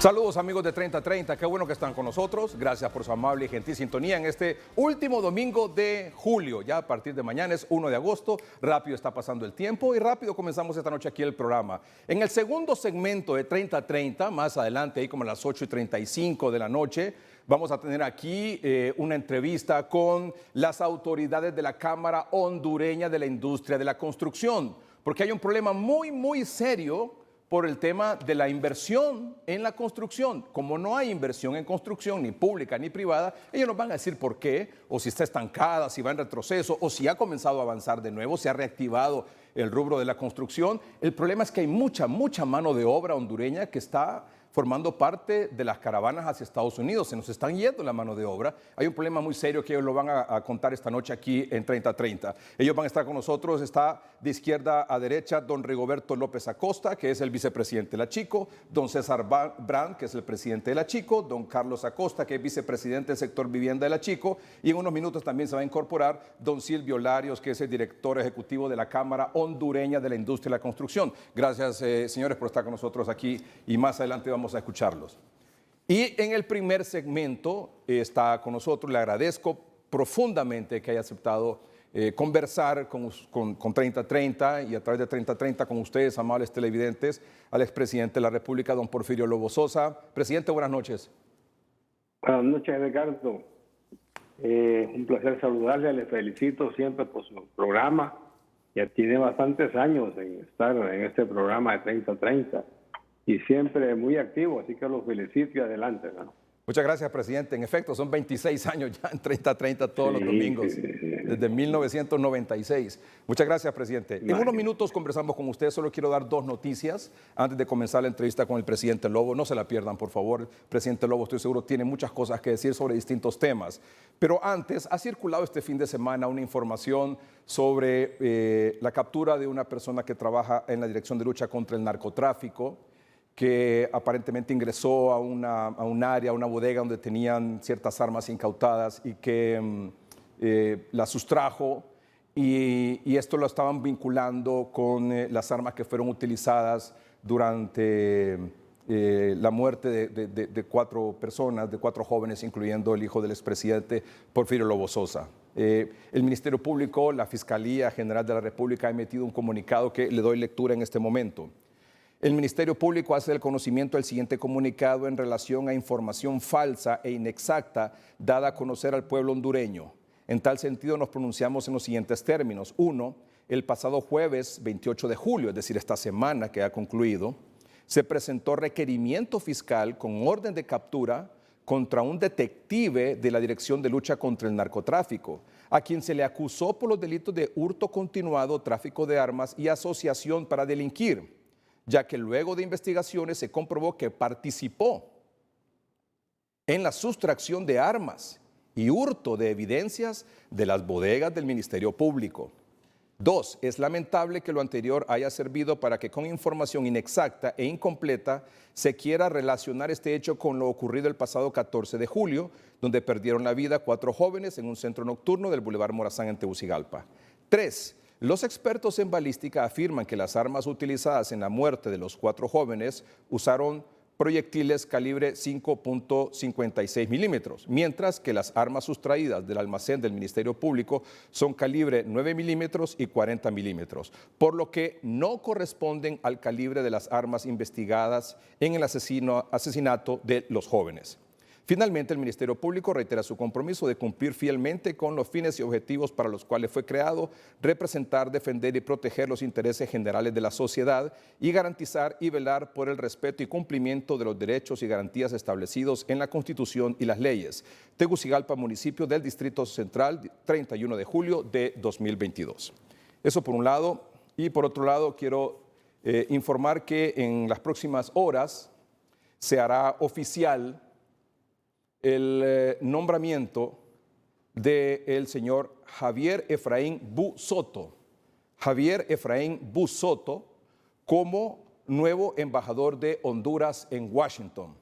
Saludos amigos de 3030, qué bueno que están con nosotros. Gracias por su amable y gentil sintonía en este último domingo de julio. Ya a partir de mañana es 1 de agosto, rápido está pasando el tiempo y rápido comenzamos esta noche aquí el programa. En el segundo segmento de 3030, más adelante, ahí como a las 8:35 de la noche, vamos a tener aquí una entrevista con las autoridades de la Cámara Hondureña de la Industria de la Construcción, porque hay un problema muy serio por el tema de la inversión en la construcción. Como no hay inversión en construcción, ni pública ni privada, ellos nos van a decir por qué, o si está estancada, si va en retroceso, o si ha comenzado a avanzar de nuevo, si ha reactivado el rubro de la construcción. El problema es que hay mucha mano de obra hondureña que está formando parte de las caravanas hacia Estados Unidos. Se nos están yendo la mano de obra. Hay un problema muy serio que ellos lo van a contar esta noche aquí en 3030. Ellos van a estar con nosotros. Está de izquierda a derecha don Rigoberto López Acosta, que es el vicepresidente de la Chico, don César Brand, que es el presidente de la Chico, don Carlos Acosta, que es vicepresidente del sector vivienda de la Chico, y en unos minutos también se va a incorporar don Silvio Larios, que es el director ejecutivo de la Cámara Hondureña de la Industria de la Construcción. Gracias, señores, por estar con nosotros aquí y más adelante vamos a escucharlos. Y en el primer segmento está con nosotros, le agradezco profundamente que haya aceptado conversar con 3030 y a través de 3030 con ustedes, amables televidentes, al expresidente de la República, don Porfirio Lobo Sosa. Presidente, buenas noches. Buenas noches, Ricardo. Un placer saludarle, le felicito siempre por su programa. Ya tiene bastantes años en estar en este programa de 3030 y siempre muy activo, así que los felicito y adelante, ¿no? Muchas gracias, presidente. En efecto, son 26 años ya en 3030 todos los domingos, desde 1996. Muchas gracias, presidente. En unos minutos conversamos con usted. Solo quiero dar dos noticias antes de comenzar la entrevista con el presidente Lobo. No se la pierdan, por favor. El presidente Lobo, estoy seguro, tiene muchas cosas que decir sobre distintos temas. Pero antes, ha circulado este fin de semana una información sobre la captura de una persona que trabaja en la Dirección de Lucha contra el Narcotráfico, que aparentemente ingresó a un área, a una bodega donde tenían ciertas armas incautadas y que las sustrajo y esto lo estaban vinculando con las armas que fueron utilizadas durante la muerte de 4 personas, de 4 jóvenes, incluyendo el hijo del expresidente Porfirio Lobo Sosa. El Ministerio Público, la Fiscalía General de la República ha emitido un comunicado que le doy lectura en este momento. El Ministerio Público hace el conocimiento del siguiente comunicado en relación a información falsa e inexacta dada a conocer al pueblo hondureño. En tal sentido nos pronunciamos en los siguientes términos. 1. El pasado jueves 28 de julio, es decir, esta semana que ha concluido, se presentó requerimiento fiscal con orden de captura contra un detective de la Dirección de Lucha contra el Narcotráfico, a quien se le acusó por los delitos de hurto continuado, tráfico de armas y asociación para delinquir, ya que luego de investigaciones se comprobó que participó en la sustracción de armas y hurto de evidencias de las bodegas del Ministerio Público. 2. Es lamentable que lo anterior haya servido para que con información inexacta e incompleta se quiera relacionar este hecho con lo ocurrido el pasado 14 de julio, donde perdieron la vida 4 jóvenes en un centro nocturno del Boulevard Morazán en Tegucigalpa. 3. Los expertos en balística afirman que las armas utilizadas en la muerte de los 4 jóvenes usaron proyectiles calibre 5.56 milímetros, mientras que las armas sustraídas del almacén del Ministerio Público son calibre 9 milímetros y 40 milímetros, por lo que no corresponden al calibre de las armas investigadas en el asesinato de los jóvenes. Finalmente, el Ministerio Público reitera su compromiso de cumplir fielmente con los fines y objetivos para los cuales fue creado, representar, defender y proteger los intereses generales de la sociedad y garantizar y velar por el respeto y cumplimiento de los derechos y garantías establecidos en la Constitución y las leyes. Tegucigalpa, municipio del Distrito Central, 31 de julio de 2022. Eso por un lado. Y por otro lado, quiero informar que en las próximas horas se hará oficial el nombramiento del señor Javier Efraín Bu Soto. Javier Efraín Bu Soto como nuevo embajador de Honduras en Washington.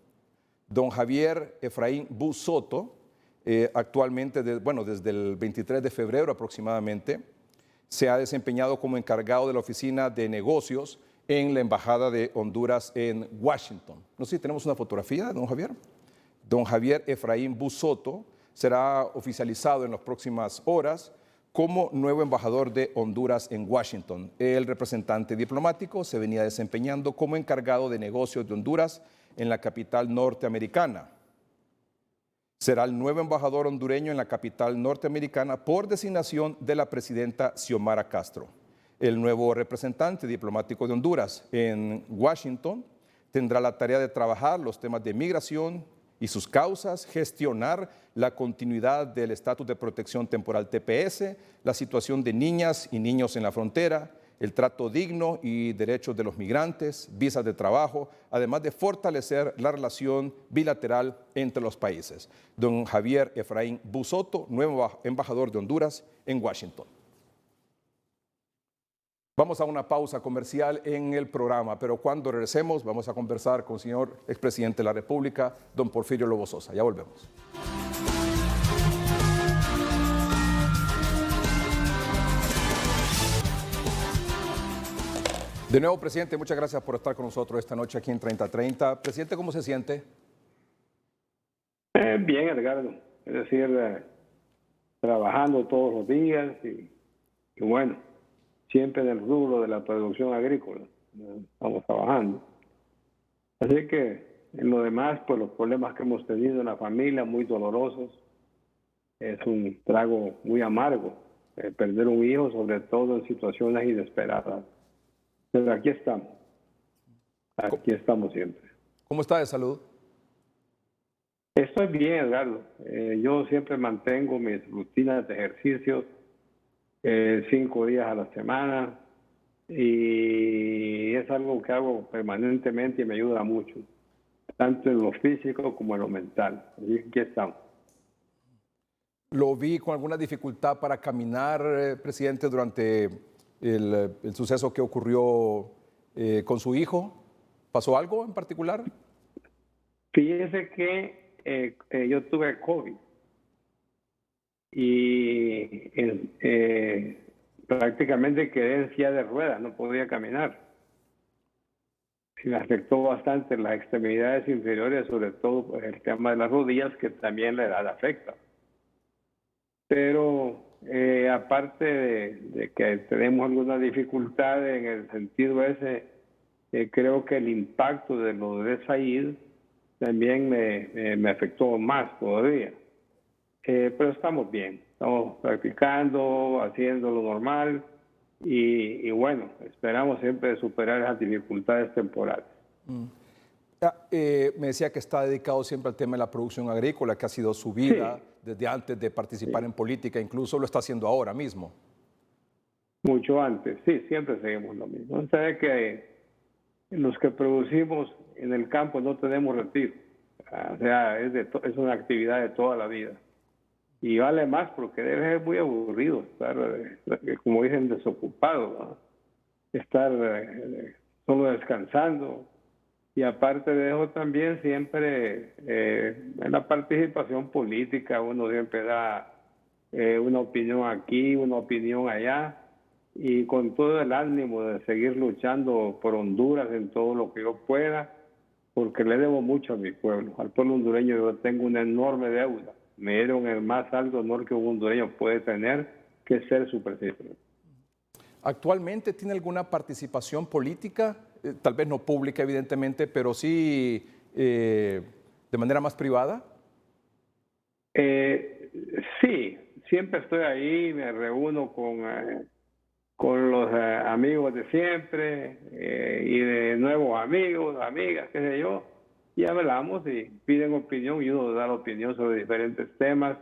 Don Javier Efraín Bu Soto, actualmente, desde el 23 de febrero aproximadamente, se ha desempeñado como encargado de la Oficina de Negocios en la Embajada de Honduras en Washington. No sé si tenemos una fotografía de don Javier. Don Javier Efraín Busoto será oficializado en las próximas horas como nuevo embajador de Honduras en Washington. El representante diplomático se venía desempeñando como encargado de negocios de Honduras en la capital norteamericana. Será el nuevo embajador hondureño en la capital norteamericana por designación de la presidenta Xiomara Castro. El nuevo representante diplomático de Honduras en Washington tendrá la tarea de trabajar los temas de migración y sus causas, gestionar la continuidad del estatus de protección temporal TPS, la situación de niñas y niños en la frontera, el trato digno y derechos de los migrantes, visas de trabajo, además de fortalecer la relación bilateral entre los países. Don Javier Efraín Busoto, nuevo embajador de Honduras en Washington. Vamos a una pausa comercial en el programa, pero cuando regresemos vamos a conversar con el señor expresidente de la República, don Porfirio Lobo Sosa. Ya volvemos. De nuevo, presidente, muchas gracias por estar con nosotros esta noche aquí en 3030. Presidente, ¿cómo se siente? Bien, Edgardo. Es decir, trabajando todos los días y bueno, siempre en el rubro de la producción agrícola. Estamos trabajando. Así que en lo demás, pues los problemas que hemos tenido en la familia, muy dolorosos. Es un trago muy amargo, perder un hijo, sobre todo en situaciones inesperadas. Pero aquí estamos. Aquí estamos siempre. ¿Cómo está de salud? Estoy bien, Edgardo. Yo siempre mantengo mis rutinas de ejercicios 5 días a la semana y es algo que hago permanentemente y me ayuda mucho, tanto en lo físico como en lo mental. Así que aquí estamos. Lo vi con alguna dificultad para caminar, presidente, durante el suceso que ocurrió con su hijo. ¿Pasó algo en particular? Fíjese que yo tuve COVID y prácticamente quedé en silla de ruedas, no podía caminar. Y me afectó bastante las extremidades inferiores, sobre todo pues, el tema de las rodillas, que también la edad afecta. Pero aparte de que tenemos alguna dificultad en el sentido ese, creo que el impacto de lo de Said también me afectó más todavía. Pero estamos bien, estamos practicando, haciendo lo normal y bueno, esperamos siempre superar esas dificultades temporales. Me decía que está dedicado siempre al tema de la producción agrícola, que ha sido su vida desde antes de participar en política, incluso lo está haciendo ahora mismo. Mucho antes, sí, siempre seguimos lo mismo. Sabe que los que producimos en el campo no tenemos retiro, o sea, es una actividad de toda la vida. Y vale más porque debe ser muy aburrido estar, como dicen, desocupado, ¿no? Estar solo descansando. Y aparte de eso también siempre en la participación política uno siempre da una opinión aquí, una opinión allá y con todo el ánimo de seguir luchando por Honduras en todo lo que yo pueda, porque le debo mucho a mi pueblo. Al pueblo hondureño yo tengo una enorme deuda. Me dieron el más alto honor que un hondureño puede tener, que es ser su presidente. ¿Actualmente tiene alguna participación política? Tal vez no pública, evidentemente, pero sí de manera más privada. Sí, siempre estoy ahí, me reúno con los amigos de siempre y de nuevos amigos, amigas, qué sé yo, y hablamos y piden opinión y uno da la opinión sobre diferentes temas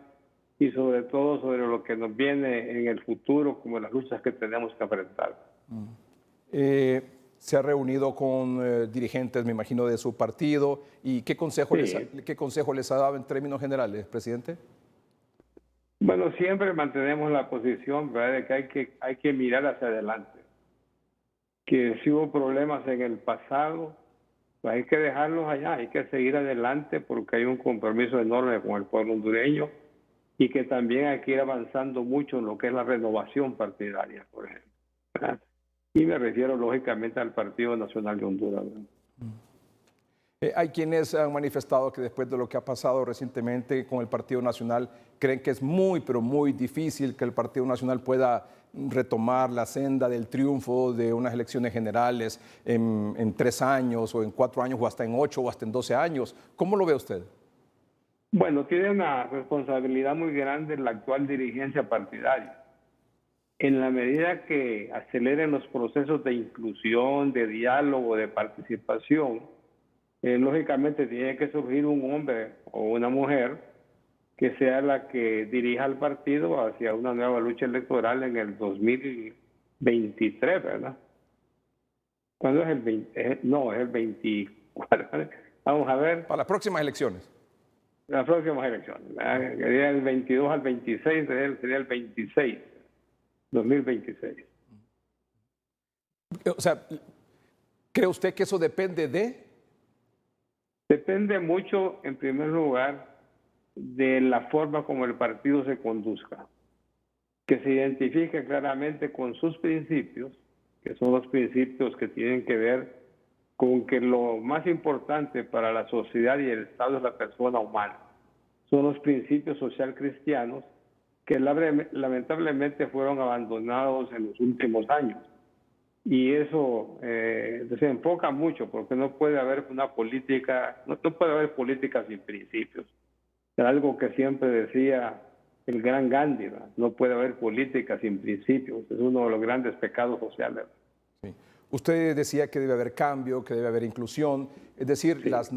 y sobre todo sobre lo que nos viene en el futuro, como las luchas que tenemos que enfrentar. Se ha reunido con dirigentes, me imagino, de su partido. ¿Y qué consejo, qué consejo les ha dado en términos generales, presidente? Bueno, siempre mantenemos la posición, ¿verdad?, de que hay que mirar hacia adelante. Que si hubo problemas en el pasado, pues hay que dejarlos allá, hay que seguir adelante porque hay un compromiso enorme con el pueblo hondureño y que también hay que ir avanzando mucho en lo que es la renovación partidaria, por ejemplo, ¿verdad? Y me refiero lógicamente al Partido Nacional de Honduras, ¿verdad? Hay quienes han manifestado que después de lo que ha pasado recientemente con el Partido Nacional, creen que es muy, pero muy difícil que el Partido Nacional pueda retomar la senda del triunfo de unas elecciones generales en 3 años o en 4 años o hasta en 8 o hasta en 12 años. ¿Cómo lo ve usted? Bueno, tiene una responsabilidad muy grande la actual dirigencia partidaria. En la medida que aceleren los procesos de inclusión, de diálogo, de participación, lógicamente tiene que surgir un hombre o una mujer que sea la que dirija al partido hacia una nueva lucha electoral en el 2023, ¿verdad? ¿Cuándo es el 20? No, es el 24. Vamos a ver. Para las próximas elecciones. Las próximas elecciones. Sería el 22 al 26, sería el 26, 2026. O sea, ¿cree usted que eso depende de? Depende mucho, en primer lugar, de la forma como el partido se conduzca, que se identifique claramente con sus principios, que son los principios que tienen que ver con que lo más importante para la sociedad y el Estado es la persona humana. Son los principios social cristianos que lamentablemente fueron abandonados en los últimos años. Y eso se enfoca mucho porque no puede haber una política, no puede haber política sin principios. Era algo que siempre decía el gran Gandhi, ¿verdad? No puede haber política sin principios. Es uno de los grandes pecados sociales. Sí. Usted decía que debe haber cambio, que debe haber inclusión, es decir, sí, las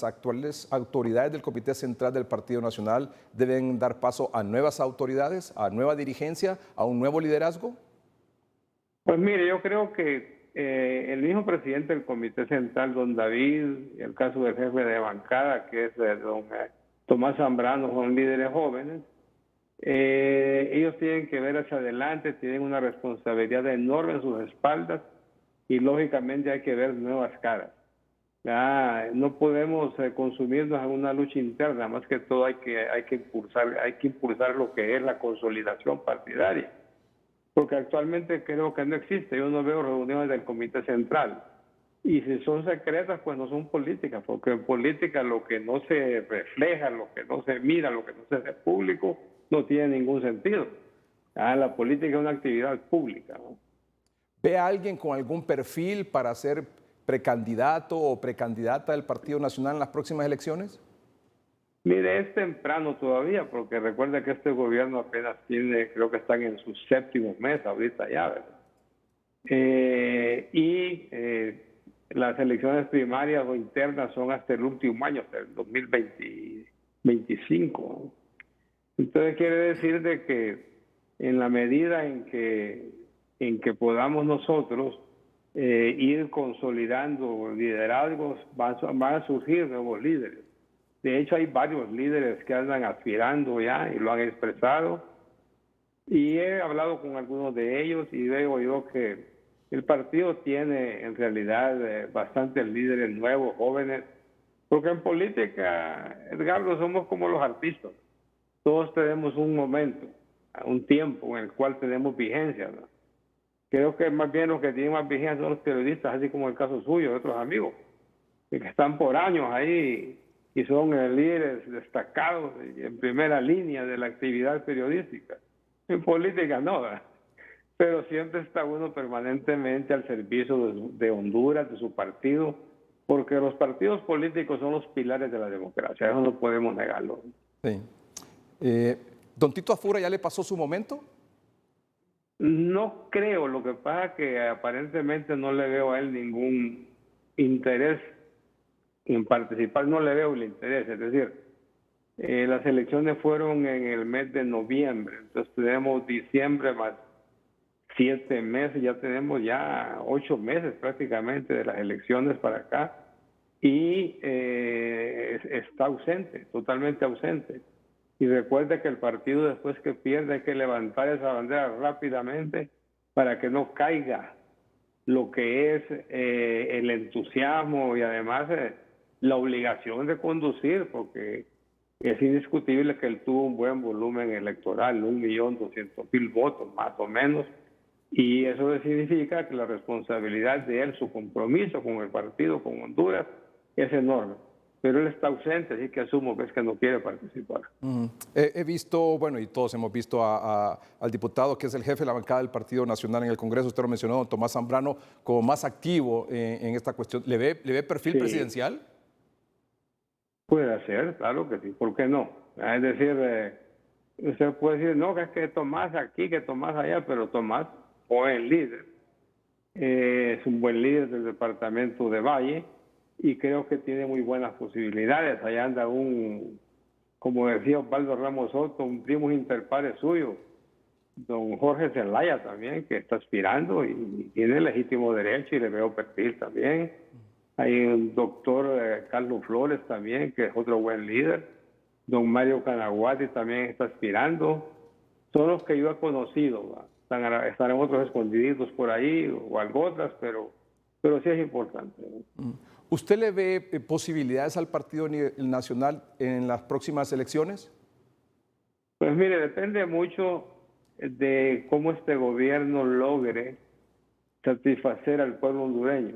actuales autoridades del Comité Central del Partido Nacional deben dar paso a nuevas autoridades, a nueva dirigencia, a un nuevo liderazgo. Pues mire, yo creo que el mismo presidente del Comité Central, don David, y el caso del jefe de bancada, que es don Tomás Zambrano, son líderes jóvenes. Ellos tienen que ver hacia adelante, tienen una responsabilidad enorme en sus espaldas y lógicamente hay que ver nuevas caras. No podemos consumirnos en una lucha interna, más que todo hay que impulsar lo que es la consolidación partidaria. Porque actualmente creo que no existe. Yo no veo reuniones del Comité Central. Y si son secretas, pues no son políticas, porque en política lo que no se refleja, lo que no se mira, lo que no se hace público, no tiene ningún sentido. La política es una actividad pública, ¿no? ¿Ve a alguien con algún perfil para ser precandidato o precandidata del Partido Nacional en las próximas elecciones? Mire, es temprano todavía, porque recuerda que este gobierno apenas tiene, creo que están en sus 7º mes ahorita ya, ¿verdad? Las elecciones primarias o internas son hasta el último año, hasta el 2025. Entonces quiere decir de que en la medida en que podamos nosotros ir consolidando liderazgos, van a surgir nuevos líderes. De hecho, hay varios líderes que andan aspirando ya y lo han expresado. Y he hablado con algunos de ellos y veo yo que el partido tiene en realidad bastantes líderes nuevos, jóvenes. Porque en política, Edgardo, somos como los artistas. Todos tenemos un momento, un tiempo en el cual tenemos vigencia, ¿no? Creo que más bien los que tienen más vigencia son los periodistas, así como el caso suyo, de otros amigos, que están por años ahí y son líderes destacados en primera línea de la actividad periodística. En política no, ¿verdad? Pero siempre está uno permanentemente al servicio de Honduras, de su partido, porque los partidos políticos son los pilares de la democracia, eso no podemos negarlo. Sí. ¿Don Tito Afura ya le pasó su momento? No creo, lo que pasa es que aparentemente no le veo a él ningún interés en participar, no le veo el interés, es decir, las elecciones fueron en el mes de noviembre, entonces tenemos diciembre más 7 meses, ya tenemos ya 8 meses prácticamente de las elecciones para acá y está ausente, totalmente ausente. Y recuerde que el partido después que pierde hay que levantar esa bandera rápidamente para que no caiga lo que es el entusiasmo y además la obligación de conducir, porque es indiscutible que él tuvo un buen volumen electoral, 1.200.000 votos más o menos, Y eso significa que la responsabilidad de él, su compromiso con el partido, con Honduras, es enorme. Pero él está ausente, así que asumo que es que no quiere participar. He visto, bueno, y todos hemos visto al diputado que es el jefe de la bancada del Partido Nacional en el Congreso, usted lo mencionó, don Tomás Zambrano, como más activo en esta cuestión. ¿Le ve perfil Sí, presidencial? puede ser, claro que sí, ¿por qué no? Es decir, usted puede decir, no, que es que Tomás aquí, que Tomás allá, pero Tomás, buen líder, es un buen líder del departamento de Valle y creo que tiene muy buenas posibilidades. Allá anda como decía Osvaldo Ramos Soto, un primo interpares suyo, don Jorge Zelaya también, que está aspirando y tiene legítimo derecho y le veo perfil también. Hay un doctor Carlos Flores también, que es otro buen líder. Don Mario Canaguati también está aspirando. Son los que yo he conocido, ¿va? Estarán otros escondiditos por ahí o algo otras, pero sí es importante, ¿no? ¿Usted le ve posibilidades al Partido Nacional en las próximas elecciones? Pues mire, depende mucho de cómo este gobierno logre satisfacer al pueblo hondureño.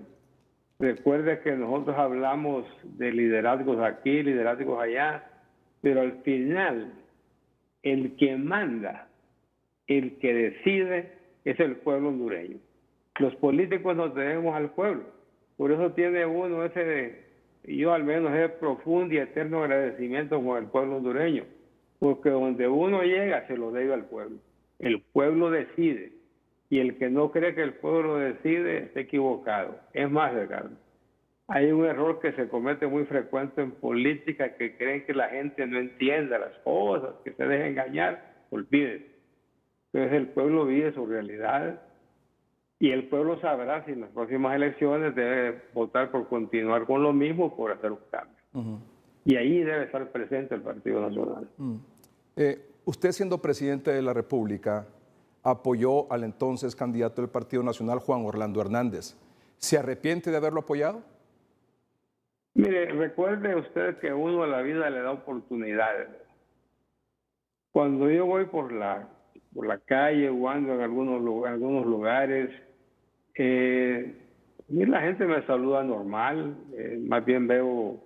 Recuerde que nosotros hablamos de liderazgos aquí, liderazgos allá, pero al final el que manda, el que decide es el pueblo hondureño. Los políticos nos debemos al pueblo. Por eso tiene uno yo al menos ese profundo y eterno agradecimiento con el pueblo hondureño. Porque donde uno llega se lo debe al pueblo. El pueblo decide. Y el que no cree que el pueblo decide está equivocado. Es más, Ricardo, hay un error que se comete muy frecuente en política, que creen que la gente no entienda las cosas, que se deja engañar. Olvídese. Entonces el pueblo vive su realidad y el pueblo sabrá si en las próximas elecciones debe votar por continuar con lo mismo o por hacer un cambio. Y ahí debe estar presente el Partido Nacional. Usted, siendo presidente de la República, apoyó al entonces candidato del Partido Nacional, Juan Orlando Hernández. ¿Se arrepiente de haberlo apoyado? Mire, recuerde usted que uno a la vida le da oportunidades. Cuando yo voy por la calle o ando en algunos lugares, la gente me saluda normal, más bien veo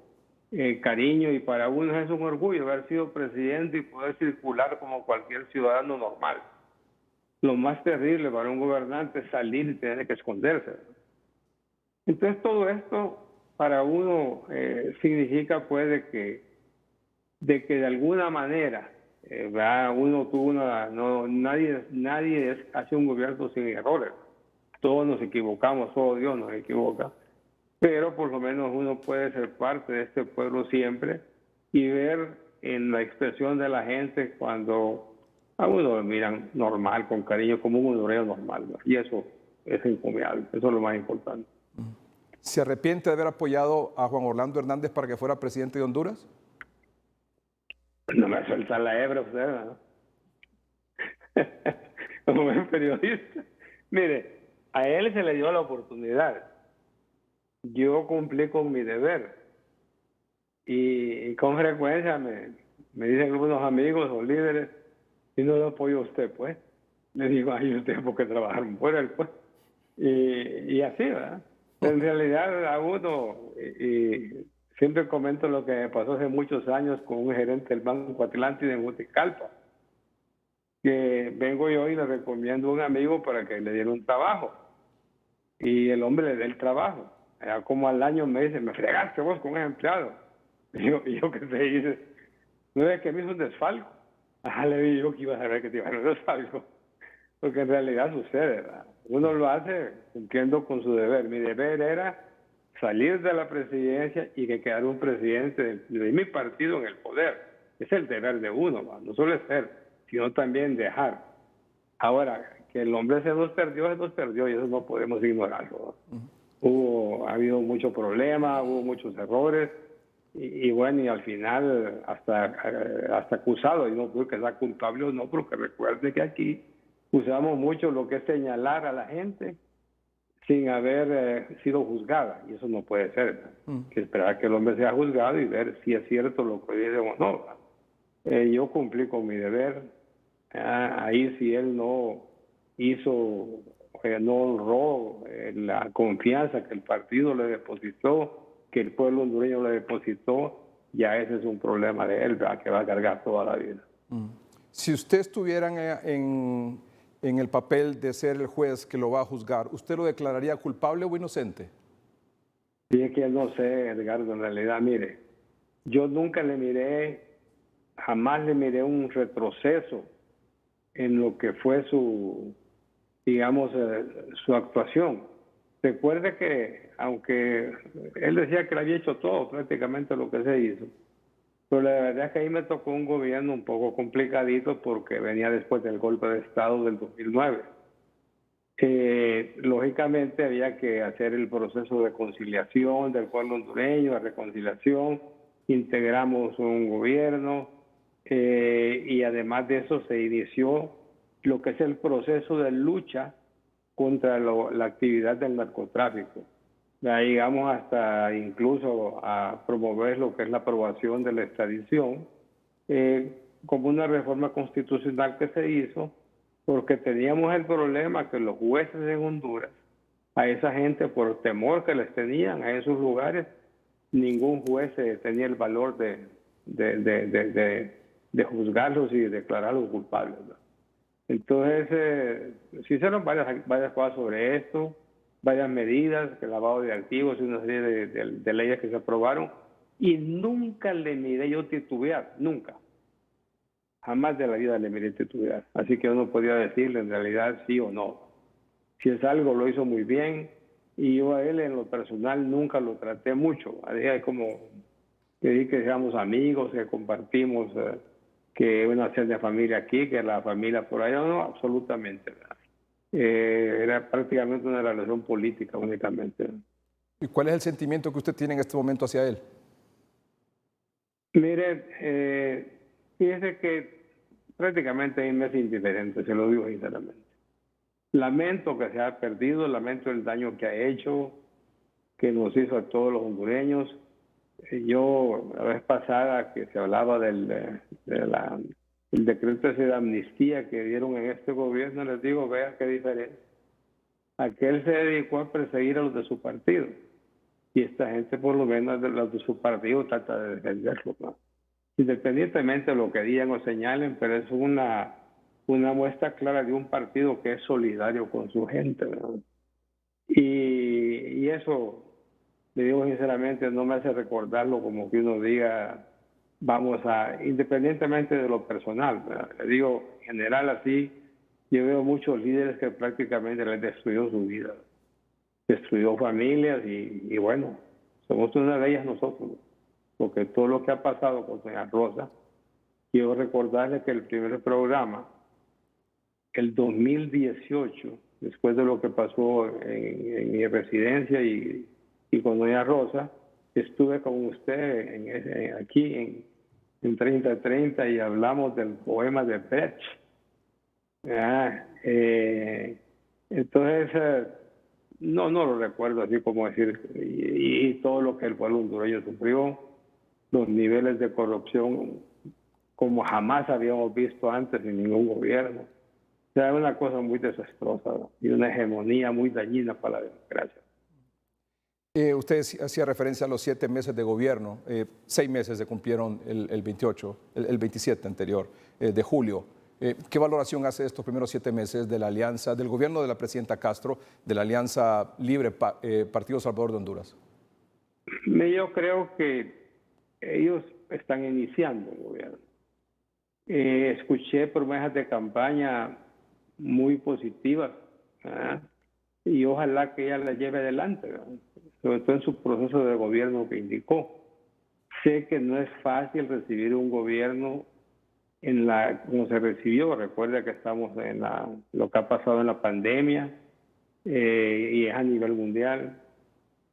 cariño, y para uno es un orgullo haber sido presidente y poder circular como cualquier ciudadano normal. Lo más terrible para un gobernante es salir y tener que esconderse. Entonces todo esto para uno significa pues de que de alguna manera uno tuvo nadie hace un gobierno sin errores. Todos nos equivocamos, todo Dios nos equivoca, pero por lo menos uno puede ser parte de este pueblo siempre y ver en la expresión de la gente cuando a uno lo miran normal, con cariño, como un hondureño normal, ¿no? Y eso es encomiable, eso es lo más importante. ¿Se arrepiente de haber apoyado a Juan Orlando Hernández para que fuera presidente de Honduras? No me suelta la hebra usted, ¿no? Como buen periodista. Mire, a él se le dio la oportunidad. Yo cumplí con mi deber. Y con frecuencia me dicen algunos amigos o líderes, y no lo apoyo a usted, pues. Le digo, ay, usted porque trabajaron por él, pues. Y así, ¿verdad? En realidad a uno, y siempre comento lo que me pasó hace muchos años con un gerente del Banco Atlántida en Juticalpa, que vengo yo y le recomiendo a un amigo para que le diera un trabajo. Y el hombre le da el trabajo. Ya como al año me dice, me fregaste vos con ese empleado. Y yo qué te dice, no es que me hizo un desfalco. Ajá, le dije yo que iba a saber que te iba a hacer un desfalco. Porque en realidad sucede, ¿verdad? Uno lo hace cumpliendo con su deber. Mi deber era salir de la presidencia y que quedara un presidente de mi partido en el poder. Es el deber de uno, ¿verdad? No solo es ser, sino también dejar. Ahora, que el hombre se nos perdió y eso no podemos ignorarlo, ¿no? Ha habido muchos problemas, hubo muchos errores y bueno, y al final hasta acusado, y no creo que sea culpable o no, porque recuerde que aquí usamos mucho lo que es señalar a la gente sin haber sido juzgada, y eso no puede ser, ¿no? Que esperar que el hombre sea juzgado y ver si es cierto lo que dice o no, ¿no? Yo cumplí con mi deber. Ahí si él no hizo no honró la confianza que el partido le depositó, que el pueblo hondureño le depositó, ya ese es un problema de él, ¿verdad? Que va a cargar toda la vida. Si usted estuviera en el papel de ser el juez que lo va a juzgar, ¿usted lo declararía culpable o inocente? Sí, es que no sé, Edgardo, en realidad, mire, yo nunca le miré, jamás le miré un retroceso en lo que fue su, digamos, su actuación. Recuerde que, aunque él decía que le había hecho todo, prácticamente lo que se hizo, pero la verdad es que ahí me tocó un gobierno un poco complicadito porque venía después del golpe de Estado del 2009. Lógicamente había que hacer el proceso de conciliación del pueblo hondureño, de reconciliación, integramos un gobierno y además de eso se inició lo que es el proceso de lucha contra la actividad del narcotráfico. De ahí llegamos hasta incluso a promover lo que es la aprobación de la extradición como una reforma constitucional que se hizo porque teníamos el problema que los jueces en Honduras, a esa gente por temor que les tenían a esos lugares, ningún juez tenía el valor de juzgarlos y declararlos culpables, ¿no? Entonces, se hicieron varias cosas sobre esto, varias medidas, el lavado de activos y una serie de leyes que se aprobaron, y nunca le miré yo titubear, nunca. Jamás de la vida le miré titubear. Así que yo no podía decirle en realidad sí o no. Si es algo, lo hizo muy bien, y yo a él en lo personal nunca lo traté mucho. Es como que seamos amigos, que compartimos, que una cena de familia aquí, que la familia por allá, no, absolutamente. Era prácticamente una relación política únicamente. ¿Y cuál es el sentimiento que usted tiene en este momento hacia él? Mire, fíjese que prácticamente a mí me es indiferente, se lo digo sinceramente. Lamento que se ha perdido, lamento el daño que ha hecho, que nos hizo a todos los hondureños. Yo, la vez pasada que se hablaba del decreto ese de amnistía que dieron en este gobierno, les digo, vea qué diferencia. Aquel se dedicó a perseguir a los de su partido. Y esta gente, por lo menos, de los de su partido, trata de defenderlo, ¿no? Independientemente de lo que digan o señalen, pero es una muestra clara de un partido que es solidario con su gente, ¿verdad? Y eso, le digo sinceramente, no me hace recordarlo como que uno diga, vamos a, independientemente de lo personal, ¿verdad? Le digo, en general así, yo veo muchos líderes que prácticamente les destruyó su vida, destruyó familias y bueno, somos una de ellas nosotros, porque todo lo que ha pasado con doña Rosa, quiero recordarle que el primer programa, el 2018, después de lo que pasó en mi residencia y con doña Rosa, estuve con usted aquí en 3030 y hablamos del poema de Brecht. Entonces, no lo recuerdo así como decir, y todo lo que el pueblo hondureño sufrió, los niveles de corrupción como jamás habíamos visto antes en ningún gobierno. O sea, es una cosa muy desastrosa, ¿no? Y una hegemonía muy dañina para la democracia. Usted hacía referencia a los 7 meses de gobierno, 6 meses se cumplieron el 27 anterior de julio. ¿Qué valoración hace de estos primeros 7 meses de la alianza, del gobierno de la presidenta Castro, de la Alianza Libre Partido Salvador de Honduras? Yo creo que ellos están iniciando el gobierno. Escuché promesas de campaña muy positivas, ¿verdad? Y ojalá que ella la lleve adelante, ¿verdad? Sobre todo en su proceso de gobierno que indicó. Sé que no es fácil recibir un gobierno como se recibió. Recuerda que estamos en lo que ha pasado en la pandemia y es a nivel mundial.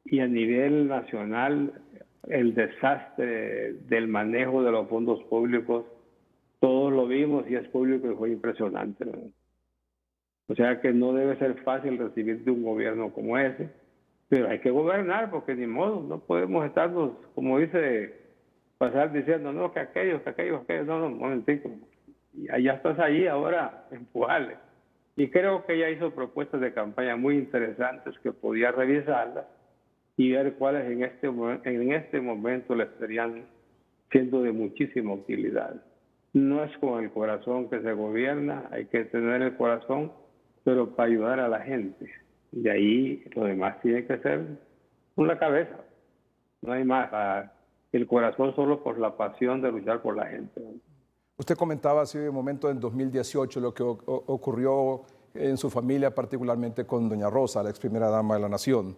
Y a nivel nacional, el desastre del manejo de los fondos públicos, todos lo vimos y es público y fue impresionante, ¿no? O sea que no debe ser fácil recibir de un gobierno como ese, pero hay que gobernar porque ni modo, no podemos estarnos, como dice, pasar diciendo, no, que aquellos, no, un momentico. Y allá estás ahí ahora, empujarle. Y creo que ella hizo propuestas de campaña muy interesantes que podía revisarlas y ver cuáles en este momento le estarían siendo de muchísima utilidad. No es con el corazón que se gobierna, hay que tener el corazón, pero para ayudar a la gente. De ahí lo demás tiene que ser con la cabeza. No hay más. El corazón solo por la pasión de luchar por la gente. Usted comentaba hace un momento en 2018 lo que ocurrió en su familia, particularmente con doña Rosa, la ex primera dama de la Nación.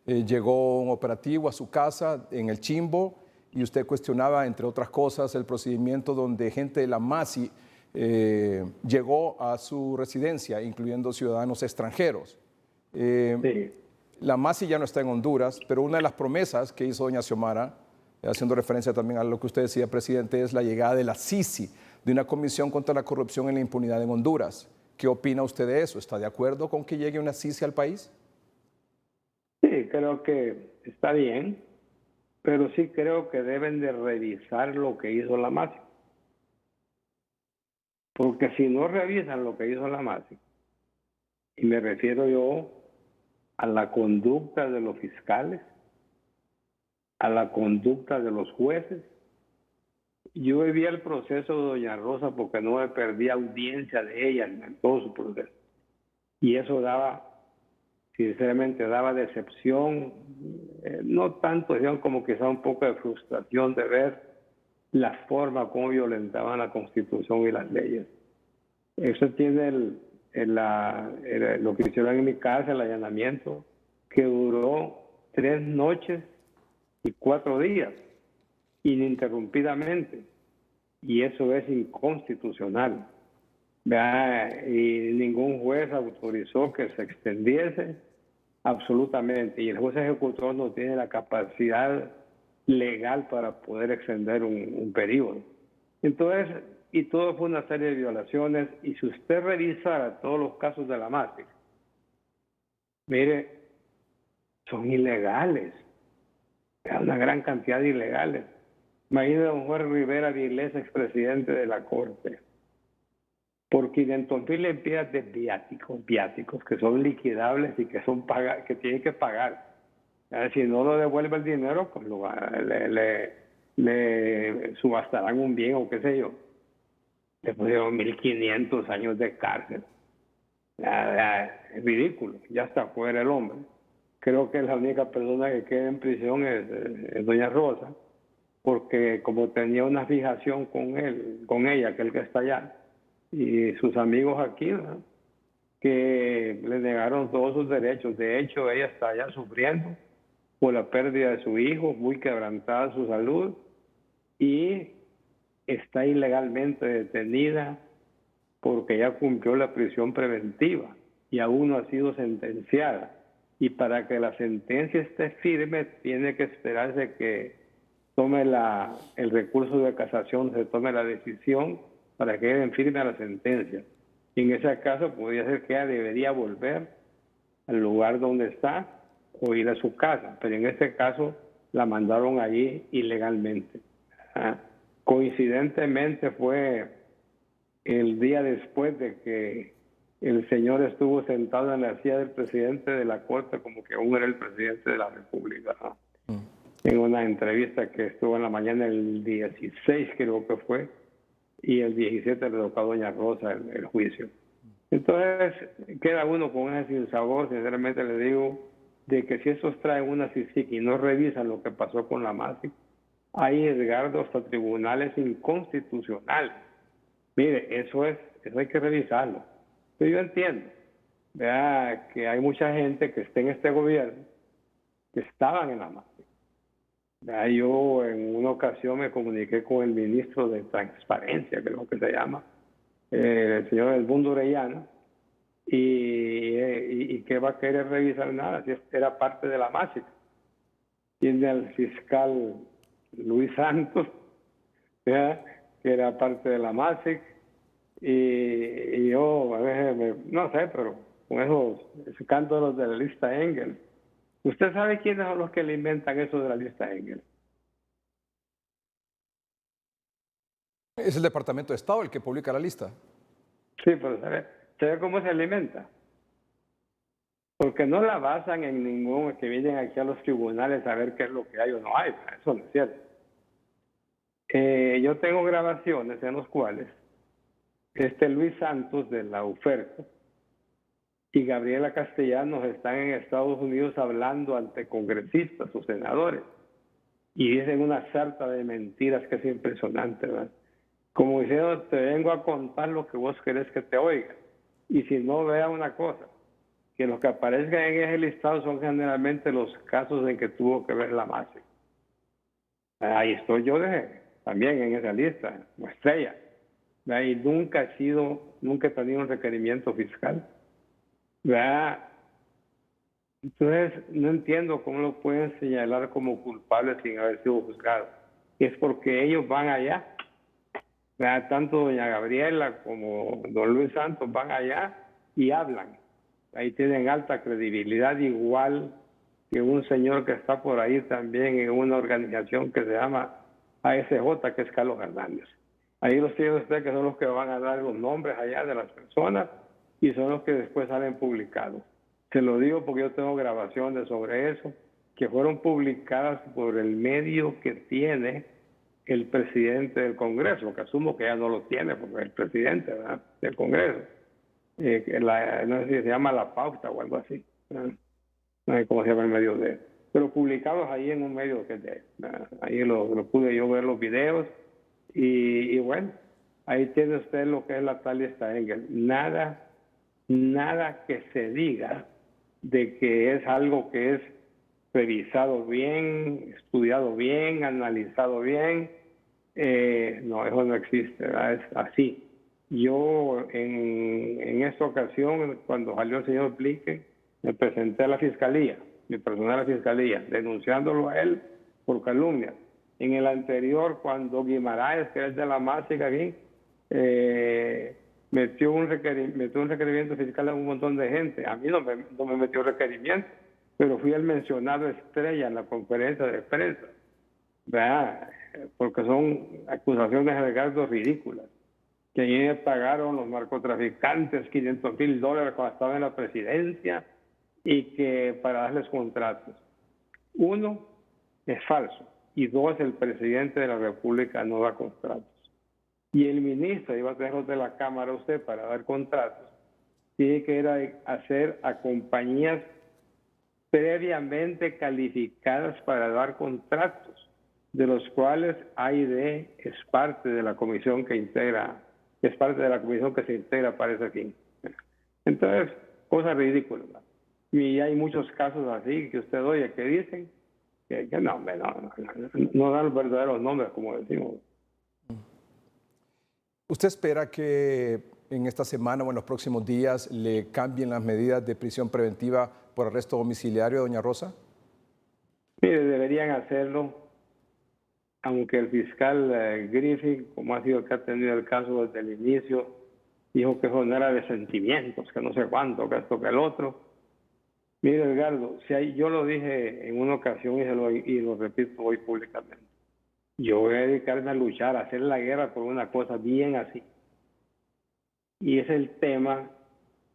Llegó un operativo a su casa en el Chimbo y usted cuestionaba, entre otras cosas, el procedimiento donde gente de la MASI llegó a su residencia, incluyendo ciudadanos extranjeros. Sí. La MASI ya no está en Honduras, pero una de las promesas que hizo doña Xiomara, haciendo referencia también a lo que usted decía, presidente, es la llegada de la CICI, de una comisión contra la corrupción y la impunidad en Honduras. ¿Qué opina usted de eso? ¿Está de acuerdo con que llegue una CICI al país? Sí, creo que está bien, pero sí creo que deben de revisar lo que hizo la MASI. Porque si no revisan lo que hizo la MASI, y me refiero yo a la conducta de los fiscales, a la conducta de los jueces. Yo vivía el proceso de doña Rosa porque no me perdí audiencia de ella en todo su proceso. Y eso daba, sinceramente, daba decepción, no tanto, sino como quizá un poco de frustración de ver la forma como violentaban la Constitución y las leyes. Eso tiene lo que hicieron en mi casa, el allanamiento, que duró 3 noches y 4 días, ininterrumpidamente. Y eso es inconstitucional. Y ningún juez autorizó que se extendiese absolutamente. Y el juez ejecutor no tiene la capacidad legal para poder extender un periodo. Entonces, y todo fue una serie de violaciones. Y si usted revisara todos los casos de la MASI, mire, son ilegales. Hay una gran cantidad de ilegales. Imagínese a don Jorge Rivera Vilés, expresidente de la Corte, por 500,000 lempiras de viáticos que son liquidables y que que tienen que pagar. Si no lo devuelve el dinero, pues le subastarán un bien o qué sé yo. Le pusieron 1.500 años de cárcel. Es ridículo, ya está fuera el hombre. Creo que la única persona que queda en prisión es doña Rosa, porque como tenía una fijación con ella, aquel que está allá, y sus amigos aquí, ¿verdad?, que le negaron todos sus derechos. De hecho, ella está allá sufriendo por la pérdida de su hijo, muy quebrantada su salud, y está ilegalmente detenida porque ya cumplió la prisión preventiva y aún no ha sido sentenciada. Y para que la sentencia esté firme, tiene que esperarse que tome el recurso de casación, se tome la decisión para que quede firme a la sentencia. Y en ese caso podría ser que ella debería volver al lugar donde está o ir a su casa, pero en este caso la mandaron allí ilegalmente. Coincidentemente fue el día después de que el señor estuvo sentado en la silla del presidente de la Corte, como que aún era el presidente de la República, ¿no? En una entrevista que estuvo en la mañana el 16, creo que fue, y el 17 le tocó a doña Rosa el juicio. Entonces, queda uno con ese sinsabor, sinceramente le digo, de que si esos traen una CICIG y no revisan lo que pasó con la MASI, hay, Edgardo, hasta tribunales inconstitucionales. Mire, eso hay que revisarlo. Pero yo entiendo, vea, que hay mucha gente que está en este gobierno que estaban en la MASI. Yo en una ocasión me comuniqué con el ministro de Transparencia, creo que se llama, el señor Edmundo Orellana, y que va a querer revisar nada, si era parte de la MASI. Tiene al fiscal Luis Santos, ¿verdad?, que era parte de la MASI, y yo a veces, no sé, pero con esos escándalos de la lista Engel. ¿Usted sabe quiénes son los que le inventan eso de la lista Engel? Es el Departamento de Estado el que publica la lista. Sí, pero ¿se ¿Sabe cómo se alimenta? Porque no la basan en ningún que vienen aquí a los tribunales a ver qué es lo que hay o no hay. Eso no es cierto. Yo tengo grabaciones en los cuales Luis Santos de la UFERCO y Gabriela Castellanos están en Estados Unidos hablando ante congresistas o senadores y dicen una sarta de mentiras que es impresionante, ¿verdad? Como diciendo, te vengo a contar lo que vos querés que te oiga. Y si no, vea una cosa, que los que aparezcan en ese listado son generalmente los casos en que tuvo que ver la masa. Ahí estoy yo también en esa lista, como estrella. Y nunca he tenido un requerimiento fiscal. ¿Verdad? Entonces, no entiendo cómo lo pueden señalar como culpable sin haber sido juzgado. Es porque ellos van allá. ¿Verdad? Tanto doña Gabriela como don Luis Santos van allá y hablan. Ahí tienen alta credibilidad, igual que un señor que está por ahí también en una organización que se llama ASJ, que es Carlos Hernández. Ahí los tiene usted, que son los que van a dar los nombres allá de las personas y son los que después salen publicados. Se lo digo porque yo tengo grabaciones sobre eso, que fueron publicadas por el medio que tiene el presidente del Congreso, que asumo que ya no lo tiene porque es el presidente, ¿verdad?, del Congreso. No sé si se llama La Pauta o algo así, ¿verdad? No sé cómo se llama el medio de él. Pero publicados ahí en un medio que es de él, ¿verdad? Ahí lo pude yo ver los videos y bueno, ahí tiene usted lo que es la Talia Stengel. Nada que se diga de que es algo que es revisado bien, estudiado bien, analizado bien. No, eso no existe, ¿verdad? Es así. Yo en esta ocasión, cuando salió el señor Blinken, me presenté a la fiscalía, mi personal a la fiscalía, denunciándolo a él por calumnia. En el anterior, cuando Guimaraes, que es de la Másica aquí, metió un requerimiento fiscal a un montón de gente. A mí no me metió requerimiento, pero fui el mencionado estrella en la conferencia de prensa, ¿verdad? Porque son acusaciones de gastos ridículas. Que allí me pagaron los narcotraficantes $500,000 cuando estaba en la presidencia y que para darles contratos. Uno, es falso. Y dos, el presidente de la República no da contratos. Y el ministro, iba a tener de la Cámara usted para dar contratos, tiene que ir a hacer a compañías previamente calificadas para dar contratos, de los cuales AID es parte de la comisión que integra, es parte de la comisión que se integra para ese fin. Entonces, cosas ridículas, ¿no? Y hay muchos casos así que usted oye que dicen que no dan los verdaderos nombres, como decimos. ¿Usted espera que en esta semana o en los próximos días le cambien las medidas de prisión preventiva por arresto domiciliario a doña Rosa? Mire, deberían hacerlo, aunque el fiscal Griffith, como ha sido el que ha tenido el caso desde el inicio, dijo que eso no era de sentimientos, que no sé cuánto, que esto, que el otro. Mire, Edgardo, yo lo dije en una ocasión y lo repito hoy públicamente. Yo voy a dedicarme a luchar, a hacer la guerra por una cosa bien así. Y es el tema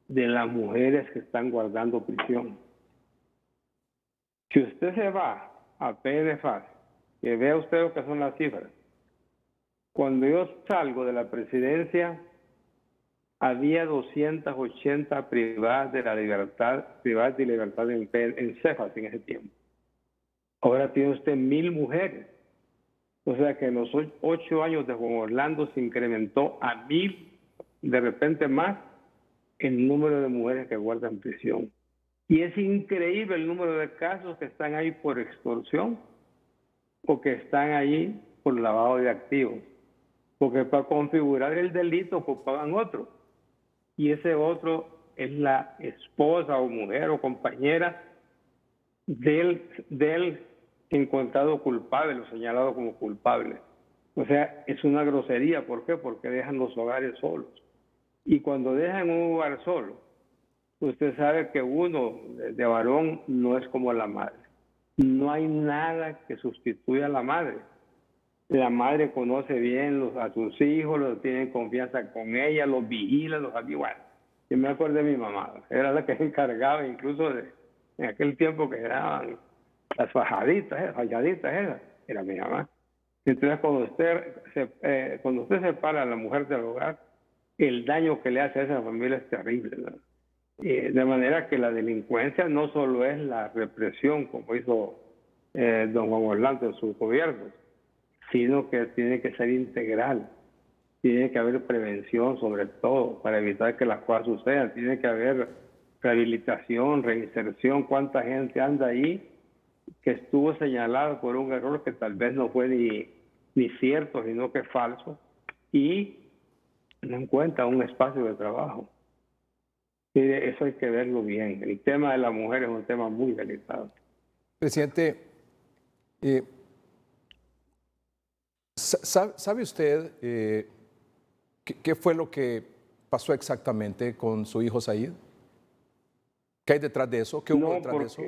de las mujeres que están guardando prisión. Si usted se va a PDFAS, que vea usted lo que son las cifras. Cuando yo salgo de la presidencia, había 280 privadas de libertad en Cefas en ese tiempo. Ahora tiene usted 1,000 mujeres. O sea que en los 8 años de Juan Orlando se incrementó a 1,000, de repente más, el número de mujeres que guardan prisión. Y es increíble el número de casos que están ahí por extorsión o que están ahí por lavado de activos. Porque para configurar el delito ocupaban otro. Y ese otro es la esposa o mujer o compañera del encontrado culpable o señalado como culpable. O sea, es una grosería. ¿Por qué? Porque dejan los hogares solos. Y cuando dejan un hogar solo, usted sabe que uno de varón no es como la madre. No hay nada que sustituya a la madre. La madre conoce bien a sus hijos, los tiene confianza con ella, los vigila, los ayuda. Yo me acuerdo de mi mamá, era la que se encargaba incluso en aquel tiempo que eran las fajaditas era mi mamá. Entonces cuando usted separa a la mujer del hogar, el daño que le hace a esa familia es terrible, ¿no? De manera que la delincuencia no solo es la represión, como hizo don Juan Orlando en su gobierno, sino que tiene que ser integral. Tiene que haber prevención sobre todo para evitar que las cosas sucedan. Tiene que haber rehabilitación, reinserción. ¿Cuánta gente anda ahí que estuvo señalada por un error que tal vez no fue ni cierto, sino que es falso? Y no encuentra un espacio de trabajo. Y eso hay que verlo bien. El tema de la mujer es un tema muy delicado. Presidente, ¿sabe usted qué fue lo que pasó exactamente con su hijo Said? ¿Qué hay detrás de eso? ¿Qué hubo detrás de eso?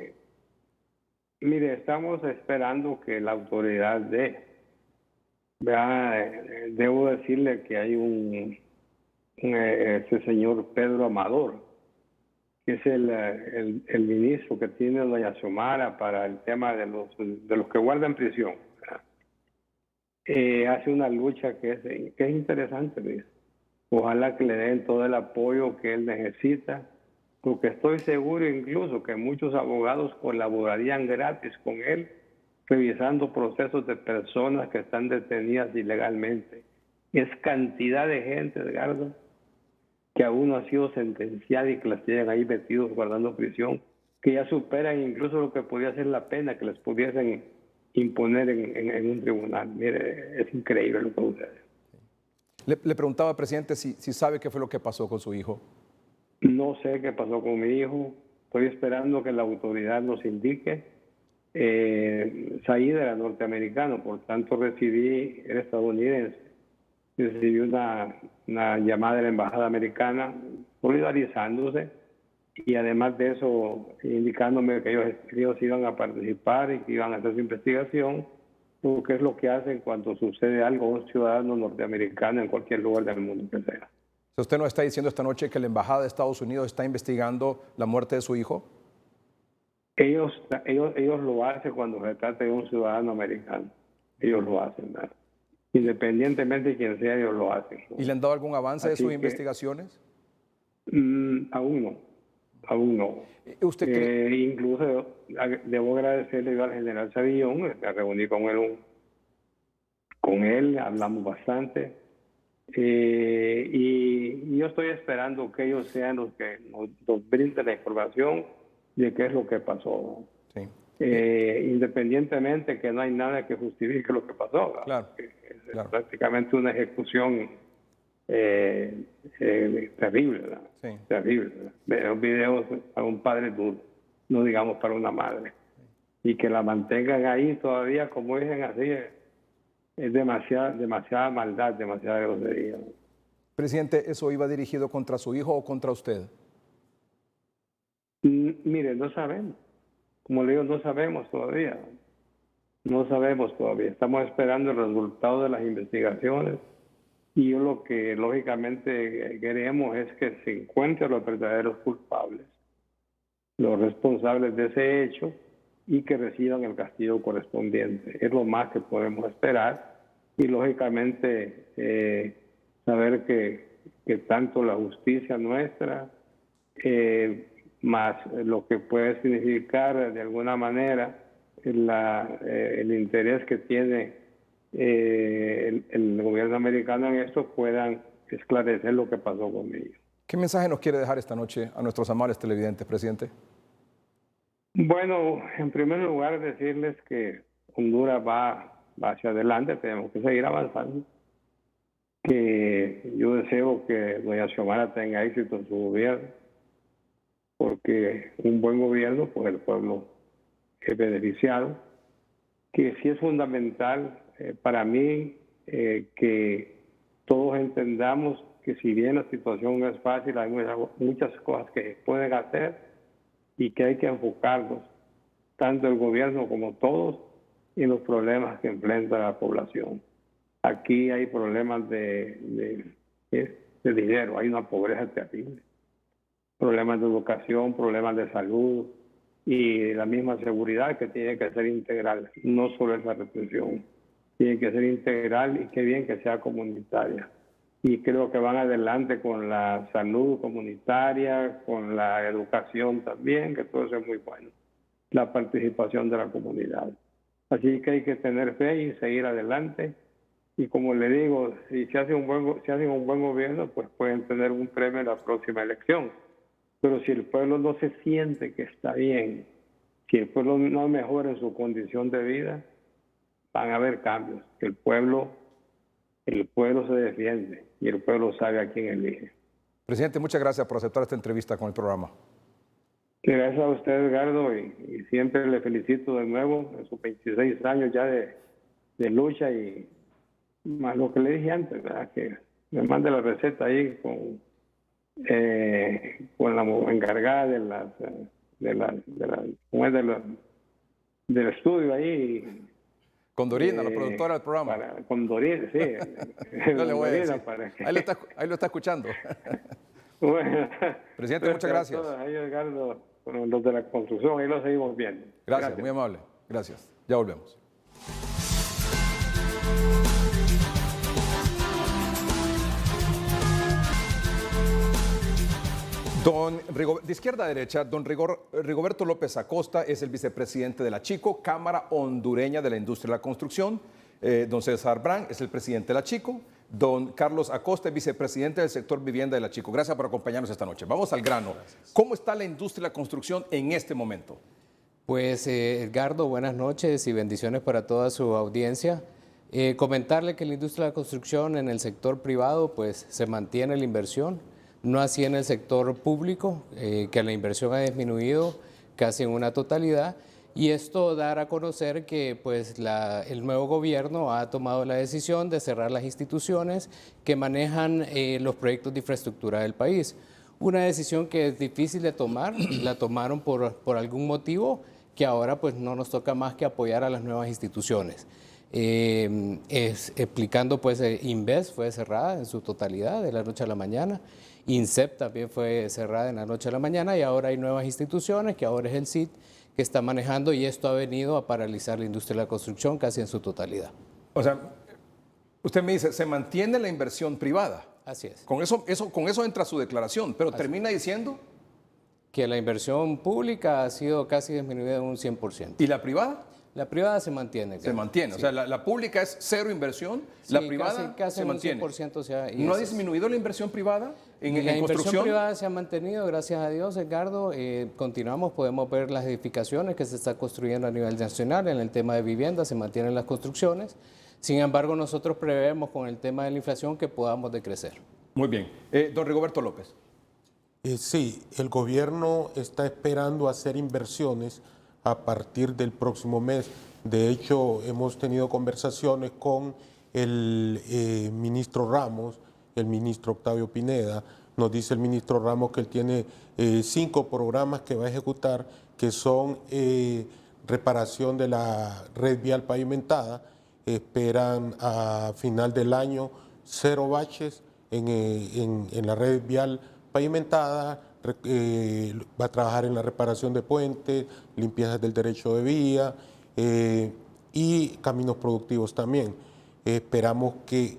Mire, estamos esperando que la autoridad debo decirle que hay ese señor Pedro Amador, que es el ministro que tiene doña Xiomara para el tema de los que guardan prisión. Hace una lucha que es interesante, ¿ves? Ojalá que le den todo el apoyo que él necesita, porque estoy seguro incluso que muchos abogados colaborarían gratis con él, revisando procesos de personas que están detenidas ilegalmente. Es cantidad de gente, Edgardo, que aún no ha sido sentenciada y que las tienen ahí metidos guardando prisión, que ya superan incluso lo que podía ser la pena que les pudiesen imponer en un tribunal. Mire, es increíble lo que sucede. Le preguntaba, presidente, si sabe qué fue lo que pasó con su hijo. No sé qué pasó con mi hijo. Estoy esperando que la autoridad nos indique. Said era norteamericano, por tanto era estadounidense. Recibí una llamada de la embajada americana solidarizándose y además de eso indicándome que ellos iban a participar y que iban a hacer su investigación, porque es lo que hacen cuando sucede algo a un ciudadano norteamericano en cualquier lugar del mundo que sea. ¿Usted nos está diciendo esta noche que la embajada de Estados Unidos está investigando la muerte de su hijo? Ellos lo hacen cuando se trata de un ciudadano americano. Ellos lo hacen, ¿verdad? Independientemente de quién sea, ellos lo hacen, ¿no? ¿Y le han dado algún avance de Así sus que, investigaciones? aún no. ¿Usted cree? Incluso debo agradecerle yo al general Savillón, me reuní con él, hablamos bastante. Y yo estoy esperando que ellos sean los que nos brinden la información de qué es lo que pasó. Sí. Independientemente que no hay nada que justifique lo que pasó. Claro, es claro. prácticamente una ejecución terrible, ¿verdad? Sí. Terrible, ¿verdad? Los videos para un padre duro, no digamos para una madre. Y que la mantengan ahí todavía, como dicen así, es demasiada maldad, demasiada grosería. Presidente, ¿eso iba dirigido contra su hijo o contra usted? Mire, no sabemos. Como le digo, no sabemos todavía. No sabemos todavía. Estamos esperando el resultado de las investigaciones. Y yo lo que lógicamente queremos es que se encuentren los verdaderos culpables, los responsables de ese hecho, y que reciban el castigo correspondiente. Es lo más que podemos esperar. Y lógicamente saber que tanto la justicia nuestra, más lo que puede significar de alguna manera el interés que tiene el gobierno americano en esto, puedan esclarecer lo que pasó conmigo. ¿Qué mensaje nos quiere dejar esta noche a nuestros amables televidentes, presidente? Bueno, en primer lugar decirles que Honduras va hacia adelante, tenemos que seguir avanzando, que yo deseo que doña Xiomara tenga éxito en su gobierno, porque un buen gobierno, pues el pueblo es beneficiado, que sí es fundamental para mí que todos entendamos que si bien la situación no es fácil, hay muchas cosas que se pueden hacer y que hay que enfocarnos, tanto el gobierno como todos, en los problemas que enfrenta la población. Aquí hay problemas de dinero, hay una pobreza terrible. problemas de educación, problemas de salud y la misma seguridad, que tiene que ser integral, no solo esa represión, tiene que ser integral y qué bien que sea comunitaria. Y creo que van adelante con la salud comunitaria, con la educación también, que todo eso es muy bueno, la participación de la comunidad. Así que hay que tener fe y seguir adelante. Y como le digo, si se hace un buen gobierno, pues pueden tener un premio en la próxima elección. Pero si el pueblo no se siente que está bien, si el pueblo no mejora en su condición de vida, van a haber cambios. El pueblo se defiende y el pueblo sabe a quién elige. Presidente, muchas gracias por aceptar esta entrevista con el programa. Gracias a usted, Edgardo, y siempre le felicito de nuevo en sus 26 años ya de lucha, y más lo que le dije antes, ¿verdad? Que me mande la receta ahí con la encargada del estudio ahí. Con Dorina, la productora del programa. Con Dorina, sí. No le voy a decir. Ahí lo está escuchando. Bueno, presidente, muchas gracias. Ahí, Edgardo, los de la construcción, ahí lo seguimos viendo. Gracias, muy amable. Gracias. Ya volvemos. De izquierda a derecha, don Rigoberto López Acosta es el vicepresidente de la Chico, Cámara Hondureña de la Industria de la Construcción. Don César Brand es el presidente de la Chico. Don Carlos Acosta es vicepresidente del sector vivienda de la Chico. Gracias por acompañarnos esta noche. Vamos al grano. Gracias. ¿Cómo está la industria de la construcción en este momento? Pues Edgardo, buenas noches y bendiciones para toda su audiencia. Comentarle que la industria de la construcción en el sector privado pues se mantiene la inversión. No así en el sector público, que la inversión ha disminuido casi en una totalidad, y esto dar a conocer que pues, el nuevo gobierno ha tomado la decisión de cerrar las instituciones que manejan los proyectos de infraestructura del país. Una decisión que es difícil de tomar, la tomaron por algún motivo que ahora pues, no nos toca más que apoyar a las nuevas instituciones. Explicando, pues Inves fue cerrada en su totalidad de la noche a la mañana. INSEP también fue cerrada en la noche a la mañana, y ahora hay nuevas instituciones, que ahora es el CIT, que está manejando, y esto ha venido a paralizar la industria de la construcción casi en su totalidad. O sea, usted me dice, se mantiene la inversión privada. Así es. Con eso entra su declaración, pero termina diciendo que la inversión pública ha sido casi disminuida en un 100%. ¿Y la privada? La privada se mantiene. Se mantiene, sí. O sea, la pública es cero inversión, sí, la privada casi se mantiene. 100%. ¿No ha disminuido la inversión privada en construcción? La inversión privada se ha mantenido, gracias a Dios, Edgardo. Continuamos, podemos ver las edificaciones que se están construyendo a nivel nacional. En el tema de vivienda se mantienen las construcciones. Sin embargo, nosotros prevemos con el tema de la inflación que podamos decrecer. Muy bien. Don Rigoberto López. Sí, el gobierno está esperando hacer inversiones a partir del próximo mes. De hecho, hemos tenido conversaciones con el ministro Ramos, el ministro Octavio Pineda. Nos dice el ministro Ramos que él tiene 5 programas que va a ejecutar, que son reparación de la red vial pavimentada. Esperan a final del año 0 baches en la red vial pavimentada. Va a trabajar en la reparación de puentes, limpiezas del derecho de vía y caminos productivos también. Esperamos que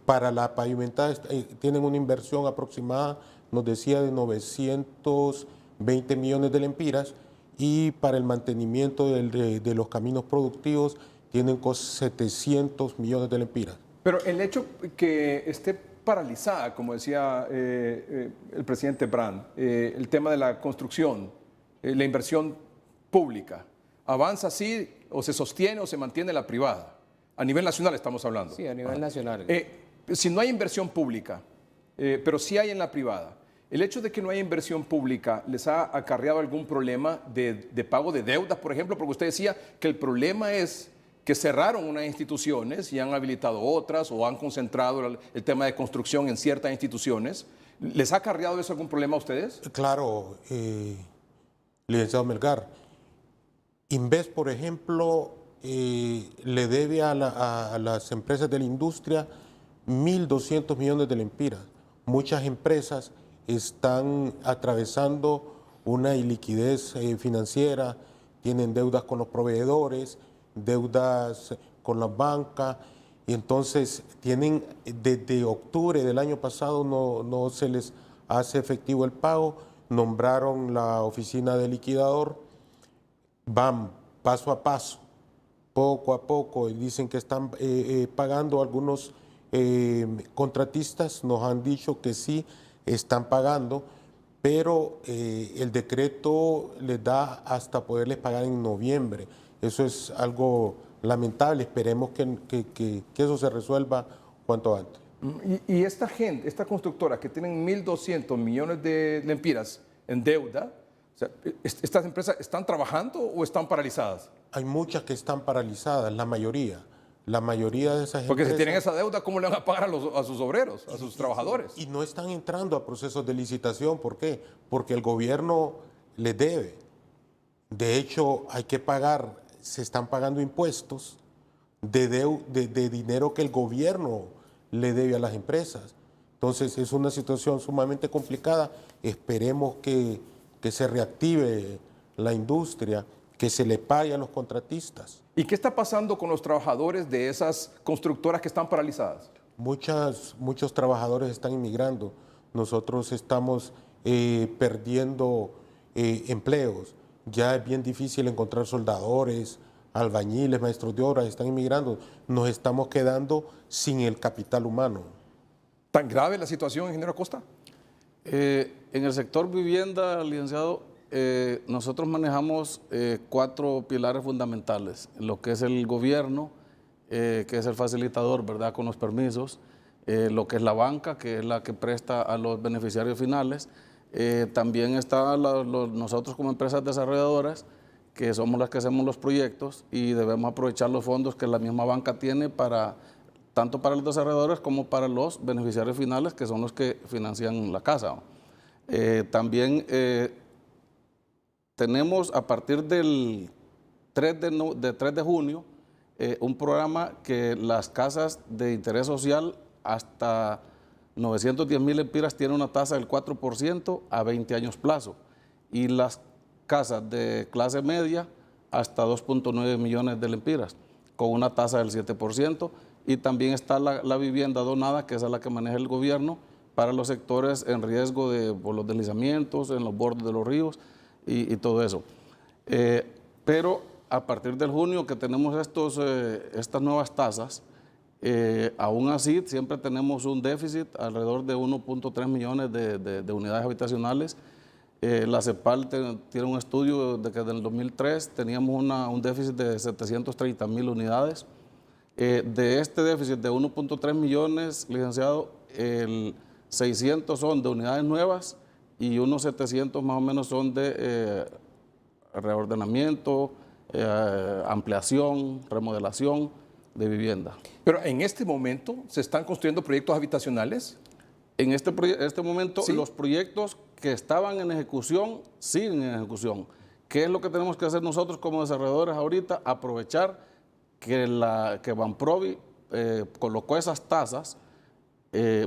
para la pavimentada tienen una inversión aproximada, nos decía, de 920 millones de lempiras, y para el mantenimiento de los caminos productivos tienen 700 millones de lempiras. Pero el hecho que esté paralizada, como decía el presidente Brand, el tema de la construcción, la inversión pública, ¿avanza así o se sostiene o se mantiene la privada? A nivel nacional estamos hablando. Sí, a nivel nacional. Si no hay inversión pública, pero sí hay en la privada, ¿el hecho de que no haya inversión pública les ha acarreado algún problema de pago de deudas, por ejemplo? Porque usted decía que el problema es que cerraron unas instituciones y han habilitado otras, o han concentrado el tema de construcción en ciertas instituciones. ¿Les ha acarreado eso algún problema a ustedes? Claro, licenciado Melgar. Inves, por ejemplo, le debe a las empresas de la industria 1.200 millones de lempiras. Muchas empresas están atravesando una iliquidez financiera, tienen deudas con los proveedores, deudas con las bancas, y entonces tienen, desde octubre del año pasado no se les hace efectivo el pago, nombraron la oficina de liquidador, van paso a paso, poco a poco, y dicen que están pagando. Algunos contratistas nos han dicho que sí están pagando, pero el decreto les da hasta poderles pagar en noviembre. Eso es algo lamentable. Esperemos que eso se resuelva cuanto antes. Y esta gente, esta constructora que tienen 1.200 millones de lempiras en deuda, o sea, ¿estas empresas están trabajando o están paralizadas? Hay muchas que están paralizadas, la mayoría. La mayoría de esas Porque empresas... si tienen esa deuda, ¿cómo le van a pagar a sus obreros, a sus trabajadores? Y no están entrando a procesos de licitación. ¿Por qué? Porque el gobierno les debe. De hecho, hay que pagar, se están pagando impuestos de dinero que el gobierno le debe a las empresas. Entonces, es una situación sumamente complicada. Esperemos que se reactive la industria, que se le pague a los contratistas. ¿Y qué está pasando con los trabajadores de esas constructoras que están paralizadas? Muchos trabajadores están inmigrando. Nosotros estamos perdiendo empleos. Ya es bien difícil encontrar soldadores, albañiles, maestros de obra, están inmigrando. Nos estamos quedando sin el capital humano. ¿Tan grave la situación, ingeniero Acosta? En el sector vivienda, licenciado, nosotros manejamos 4 pilares fundamentales. Lo que es el gobierno, que es el facilitador, ¿verdad?, con los permisos. Lo que es la banca, que es la que presta a los beneficiarios finales. También está nosotros como empresas desarrolladoras, que somos las que hacemos los proyectos y debemos aprovechar los fondos que la misma banca tiene tanto para los desarrolladores como para los beneficiarios finales, que son los que financian la casa. También tenemos a partir del 3 de junio un programa que las casas de interés social hasta 910,000 lempiras tienen una tasa del 4% a 20 años plazo, y las casas de clase media hasta 2.9 millones de lempiras con una tasa del 7%, y también está la vivienda donada, que es la que maneja el gobierno para los sectores en riesgo por los deslizamientos, en los bordes de los ríos y todo eso. Pero a partir del junio que tenemos estas nuevas tasas, aún así siempre tenemos un déficit alrededor de 1.3 millones de unidades habitacionales. La CEPAL tiene un estudio de que en el 2003 teníamos un déficit de 730,000 unidades. De este déficit de 1.3 millones, licenciado, 600 son de unidades nuevas y unos 700 más o menos son de reordenamiento, ampliación, remodelación de vivienda. Pero en este momento, ¿se están construyendo proyectos habitacionales? En este momento, ¿Sí? Los proyectos que estaban en ejecución siguen en ejecución. ¿Qué es lo que tenemos que hacer nosotros como desarrolladores ahorita? Aprovechar que Banprovi colocó esas tasas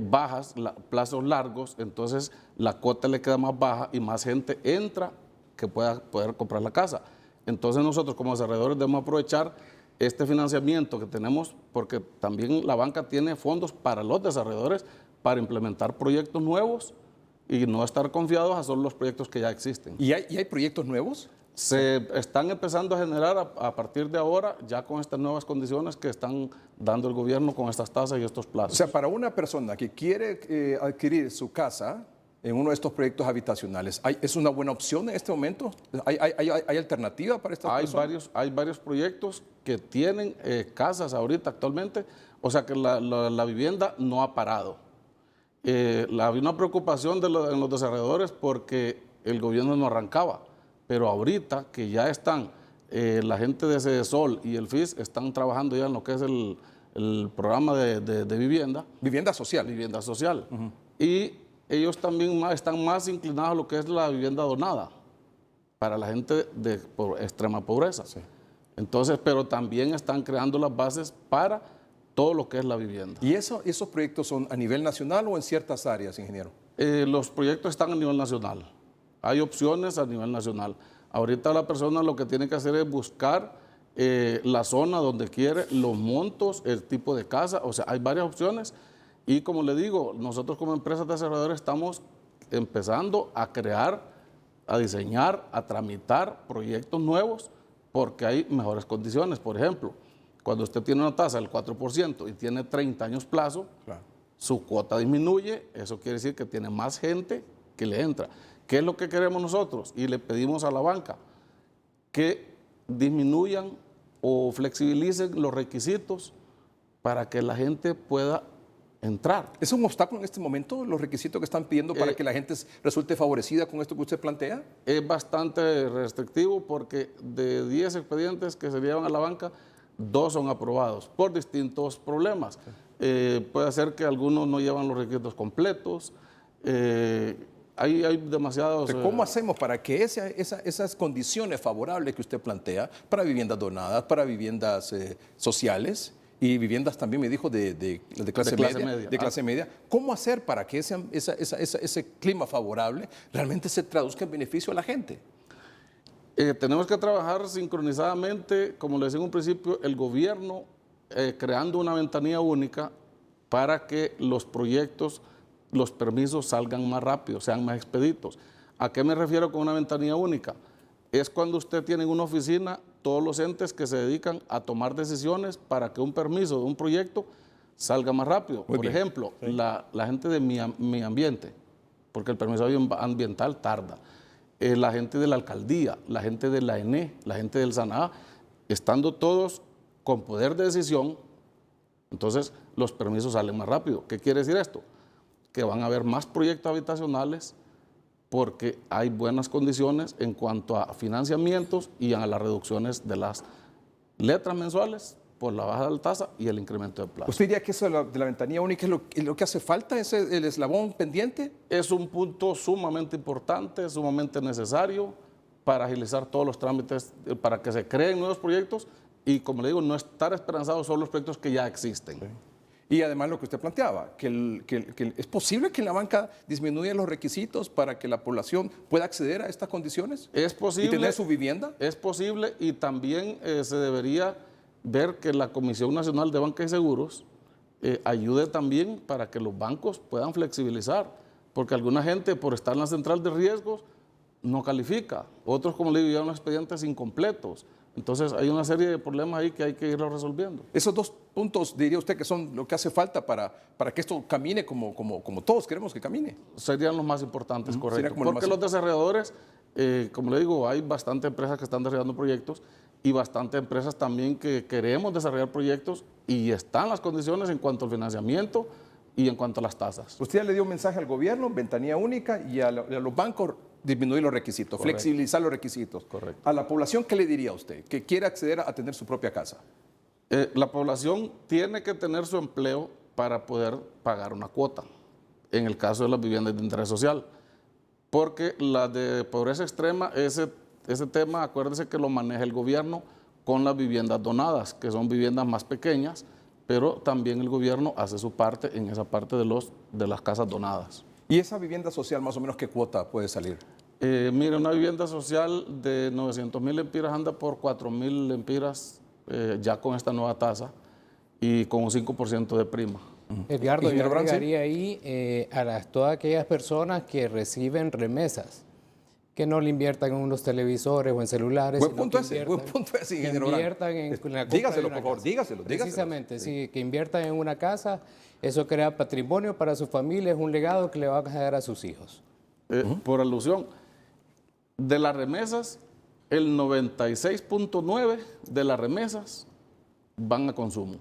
bajas, plazos largos, entonces la cuota le queda más baja y más gente entra que pueda poder comprar la casa. Entonces nosotros como desarrolladores debemos aprovechar este financiamiento que tenemos, porque también la banca tiene fondos para los desarrolladores para implementar proyectos nuevos y no estar confiados a solo los proyectos que ya existen. ¿Y hay proyectos nuevos? Se están empezando a generar a partir de ahora, ya con estas nuevas condiciones que están dando el gobierno con estas tasas y estos plazos. O sea, para una persona que quiere adquirir su casa en uno de estos proyectos habitacionales, ¿es una buena opción en este momento? ¿Hay alternativa para estas personas? Hay varios proyectos que tienen casas actualmente, o sea que la vivienda no ha parado. Había una preocupación en los desarrolladores porque el gobierno no arrancaba, pero ahorita que ya están, la gente de Cedesol y el FIS están trabajando ya en lo que es el programa de vivienda. Vivienda social. Vivienda social. Y ellos también están más inclinados a lo que es la vivienda donada para la gente de extrema pobreza. Sí. Entonces, pero también están creando las bases para todo lo que es la vivienda. ¿Y esos proyectos son a nivel nacional o en ciertas áreas, ingeniero? Los proyectos están a nivel nacional. Hay opciones a nivel nacional. Ahorita la persona lo que tiene que hacer es buscar la zona donde quiere, los montos, el tipo de casa. O sea, hay varias opciones. Y como le digo, nosotros como empresas desarrolladoras estamos empezando a crear, a diseñar, a tramitar proyectos nuevos porque hay mejores condiciones. Por ejemplo, cuando usted tiene una tasa del 4% y tiene 30 años plazo, claro, su cuota disminuye. Eso quiere decir que tiene más gente que le entra. ¿Qué es lo que queremos nosotros? Y le pedimos a la banca que disminuyan o flexibilicen los requisitos para que la gente pueda entrar. ¿Es un obstáculo en este momento los requisitos que están pidiendo para que la gente resulte favorecida con esto que usted plantea? Es bastante restrictivo porque de 10 expedientes que se llevan a la banca, 2 son aprobados por distintos problemas. Puede ser que algunos no llevan los requisitos completos. Hay demasiados... ¿Cómo hacemos para que esas condiciones favorables que usted plantea para viviendas donadas, para viviendas sociales y viviendas también, me dijo, de clase media, ¿cómo hacer para que ese clima favorable realmente se traduzca en beneficio a la gente? Tenemos que trabajar sincronizadamente, como le decía en un principio, el gobierno creando una ventanilla única para que los proyectos, los permisos salgan más rápido, sean más expeditos. ¿A qué me refiero con una ventanilla única? Es cuando usted tiene en una oficina todos los entes que se dedican a tomar decisiones para que un permiso de un proyecto salga más rápido. Por ejemplo, sí, la gente de mi ambiente, porque el permiso ambiental tarda. La gente de la alcaldía, la gente de la ENE, la gente del SANA, estando todos con poder de decisión, entonces los permisos salen más rápido. ¿Qué quiere decir esto? Que van a haber más proyectos habitacionales porque hay buenas condiciones en cuanto a financiamientos y a las reducciones de las letras mensuales por la baja de la tasa y el incremento de plazo. ¿Usted diría que eso de la ventanilla única es lo que hace falta, es el eslabón pendiente? Es un punto sumamente importante, sumamente necesario para agilizar todos los trámites, para que se creen nuevos proyectos y, como le digo, no estar esperanzados solo los proyectos que ya existen. Sí. Y además lo que usted planteaba, que ¿es posible que la banca disminuya los requisitos para que la población pueda acceder a estas condiciones? Es posible. ¿Y tener su vivienda? Es posible y también se debería ver que la Comisión Nacional de Banca y Seguros ayude también para que los bancos puedan flexibilizar, porque alguna gente por estar en la central de riesgos no califica, otros, como le digo, llevan los expedientes incompletos. Entonces hay una serie de problemas ahí que hay que irlos resolviendo. Esos dos puntos, diría usted, que son lo que hace falta para que esto camine como todos queremos que camine. Serían los más importantes, correcto. Porque los desarrolladores, como le digo, hay bastantes empresas que están desarrollando proyectos y bastantes empresas también que queremos desarrollar proyectos y están las condiciones en cuanto al financiamiento y en cuanto a las tasas. Usted ya le dio un mensaje al gobierno, ventanilla única, y a los bancos disminuir los requisitos, correcto, flexibilizar los requisitos. Correcto. A la población, ¿qué le diría a usted? Que quiere acceder a tener su propia casa. La población tiene que tener su empleo para poder pagar una cuota, en el caso de las viviendas de interés social. Porque la de pobreza extrema, ese tema, acuérdese que lo maneja el gobierno con las viviendas donadas, que son viviendas más pequeñas, pero también el gobierno hace su parte en esa parte de las casas donadas. ¿Y esa vivienda social, más o menos, qué cuota puede salir? Mire, una vivienda social de 900,000 lempiras anda por 4,000 lempiras ya con esta nueva tasa y con un 5% de prima. Edgardo, yo agregaría ahí todas aquellas personas que reciben remesas, que no le inviertan en unos televisores o en celulares. Buen punto ese, ingeniero Brandt. Inviertan en la compra dígaselo, de una por favor, casa. dígaselo. Precisamente, sí, que inviertan en una casa, eso crea patrimonio para su familia, es un legado que le va a dejar a sus hijos. Por alusión, de las remesas, el 96.9% de las remesas van a consumo.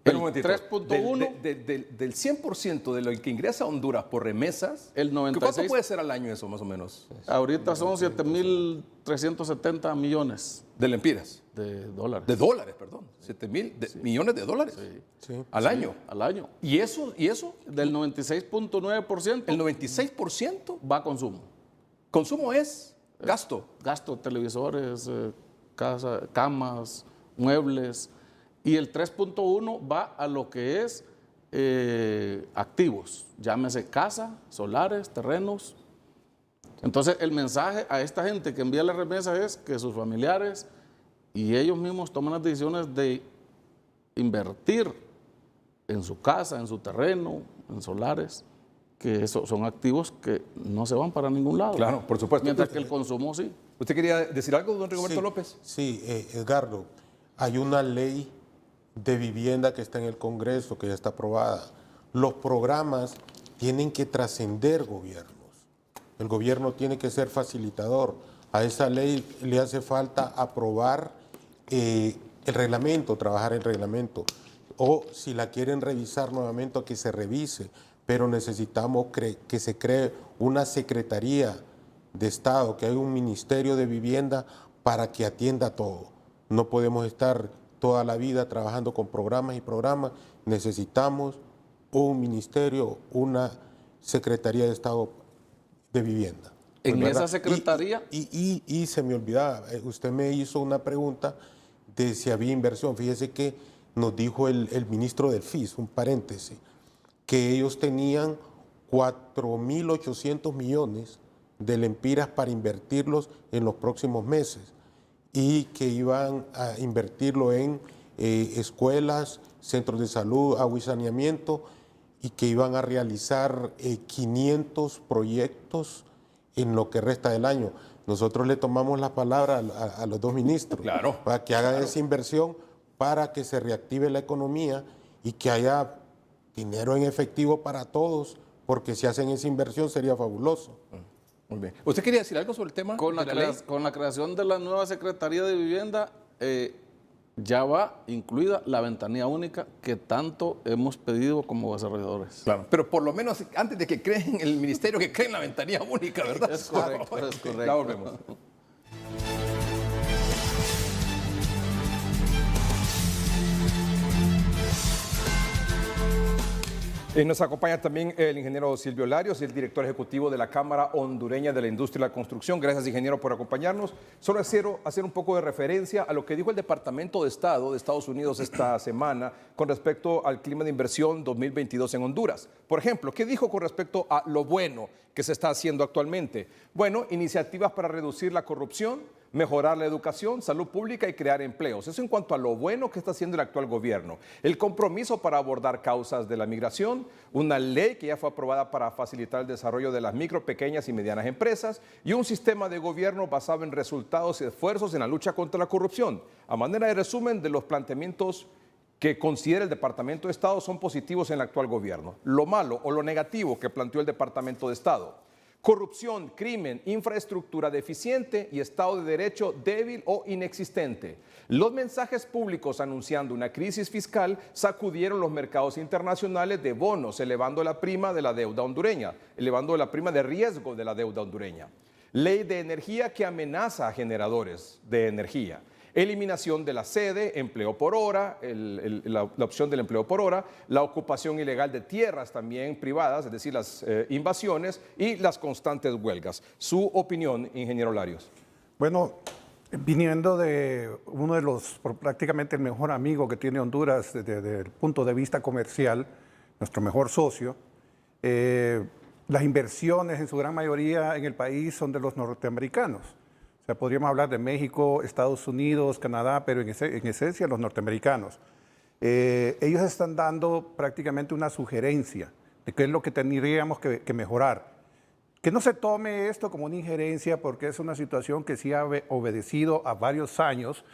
El 3.1 del 100% de lo que ingresa a Honduras por remesas, el 96, ¿cuánto puede ser al año eso, más o menos? Ahorita son 7,370 millones. ¿De lempiras? De dólares. De dólares, perdón. 7,000 millones de dólares. Sí. Al año. Al año. ¿Y eso? Del 96.9%. El 96% va a consumo. ¿Consumo es gasto? Gasto, televisores, camas, muebles. Y el 3.1 va a lo que es activos, llámese casa, solares, terrenos. Entonces el mensaje a esta gente que envía la remesa es que sus familiares y ellos mismos toman las decisiones de invertir en su casa, en su terreno, en solares, que esos son activos que no se van para ningún lado. Claro, por supuesto. Mientras que el consumo sí. ¿Usted quería decir algo, don Rigoberto Sí, López? Sí, Edgardo, hay una ley de vivienda que está en el Congreso, que ya está aprobada. Los programas tienen que trascender gobiernos. El gobierno tiene que ser facilitador. A esa ley le hace falta aprobar el reglamento, trabajar el reglamento. O si la quieren revisar nuevamente, que se revise. Pero necesitamos que se cree una Secretaría de Estado, que haya un Ministerio de Vivienda para que atienda todo. No podemos estar toda la vida trabajando con programas y programas. Necesitamos un ministerio, una Secretaría de Estado de Vivienda. En ¿verdad? esa secretaría. Y se me olvidaba, usted me hizo una pregunta de si había inversión. Fíjese que nos dijo el ministro del FIS, un paréntesis, que ellos tenían 4.800 millones de lempiras para invertirlos en los próximos meses y que iban a invertirlo en escuelas, centros de salud, agua y saneamiento, y que iban a realizar 500 proyectos en lo que resta del año. Nosotros le tomamos la palabra a los dos ministros, Claro, para que hagan esa inversión, para que se reactive la economía y que haya dinero en efectivo para todos, porque si hacen esa inversión sería fabuloso. Muy bien. ¿Usted quería decir algo sobre el tema? Con de la ley? con la creación de la nueva Secretaría de Vivienda, ya va incluida la ventanilla única que tanto hemos pedido como desarrolladores. Claro, pero por lo menos antes de que creen el ministerio, que creen la ventanilla única, ¿verdad? Es correcto, es correcto. Ya volvemos. Nos acompaña también el ingeniero Silvio Larios, el director ejecutivo de la Cámara Hondureña de la Industria de la Construcción. Gracias, ingeniero, por acompañarnos. Solo hacer un poco de referencia a lo que dijo el Departamento de Estado de Estados Unidos esta semana con respecto al clima de inversión 2022 en Honduras. Por ejemplo, ¿qué dijo con respecto a lo bueno que se está haciendo actualmente? Bueno, iniciativas para reducir la corrupción, mejorar la educación, salud pública y crear empleos. Eso en cuanto a lo bueno que está haciendo el actual gobierno. El compromiso para abordar causas de la migración, una ley que ya fue aprobada para facilitar el desarrollo de las micro, pequeñas y medianas empresas y un sistema de gobierno basado en resultados y esfuerzos en la lucha contra la corrupción. A manera de resumen de los planteamientos que considera el Departamento de Estado son positivos en el actual gobierno. Lo malo o lo negativo que planteó el Departamento de Estado: corrupción, crimen, infraestructura deficiente y Estado de Derecho débil o inexistente. Los mensajes públicos anunciando una crisis fiscal sacudieron los mercados internacionales de bonos, elevando la prima de la deuda hondureña, elevando la prima de riesgo de la deuda hondureña. Ley de energía que amenaza a generadores de energía. Eliminación de la sede, empleo por hora, la opción del empleo por hora, la ocupación ilegal de tierras también privadas, es decir, las invasiones y las constantes huelgas. Su opinión, ingeniero Larios. Bueno, viniendo de uno de los, prácticamente el mejor amigo que tiene Honduras desde el punto de vista comercial, nuestro mejor socio, las inversiones en su gran mayoría en el país son de los norteamericanos. O sea, podríamos hablar de México, Estados Unidos, Canadá, pero en esencia los norteamericanos. Ellos están dando prácticamente una sugerencia de qué es lo que tendríamos que mejorar. Que no se tome esto como una injerencia, porque es una situación que sí ha obedecido a varios años.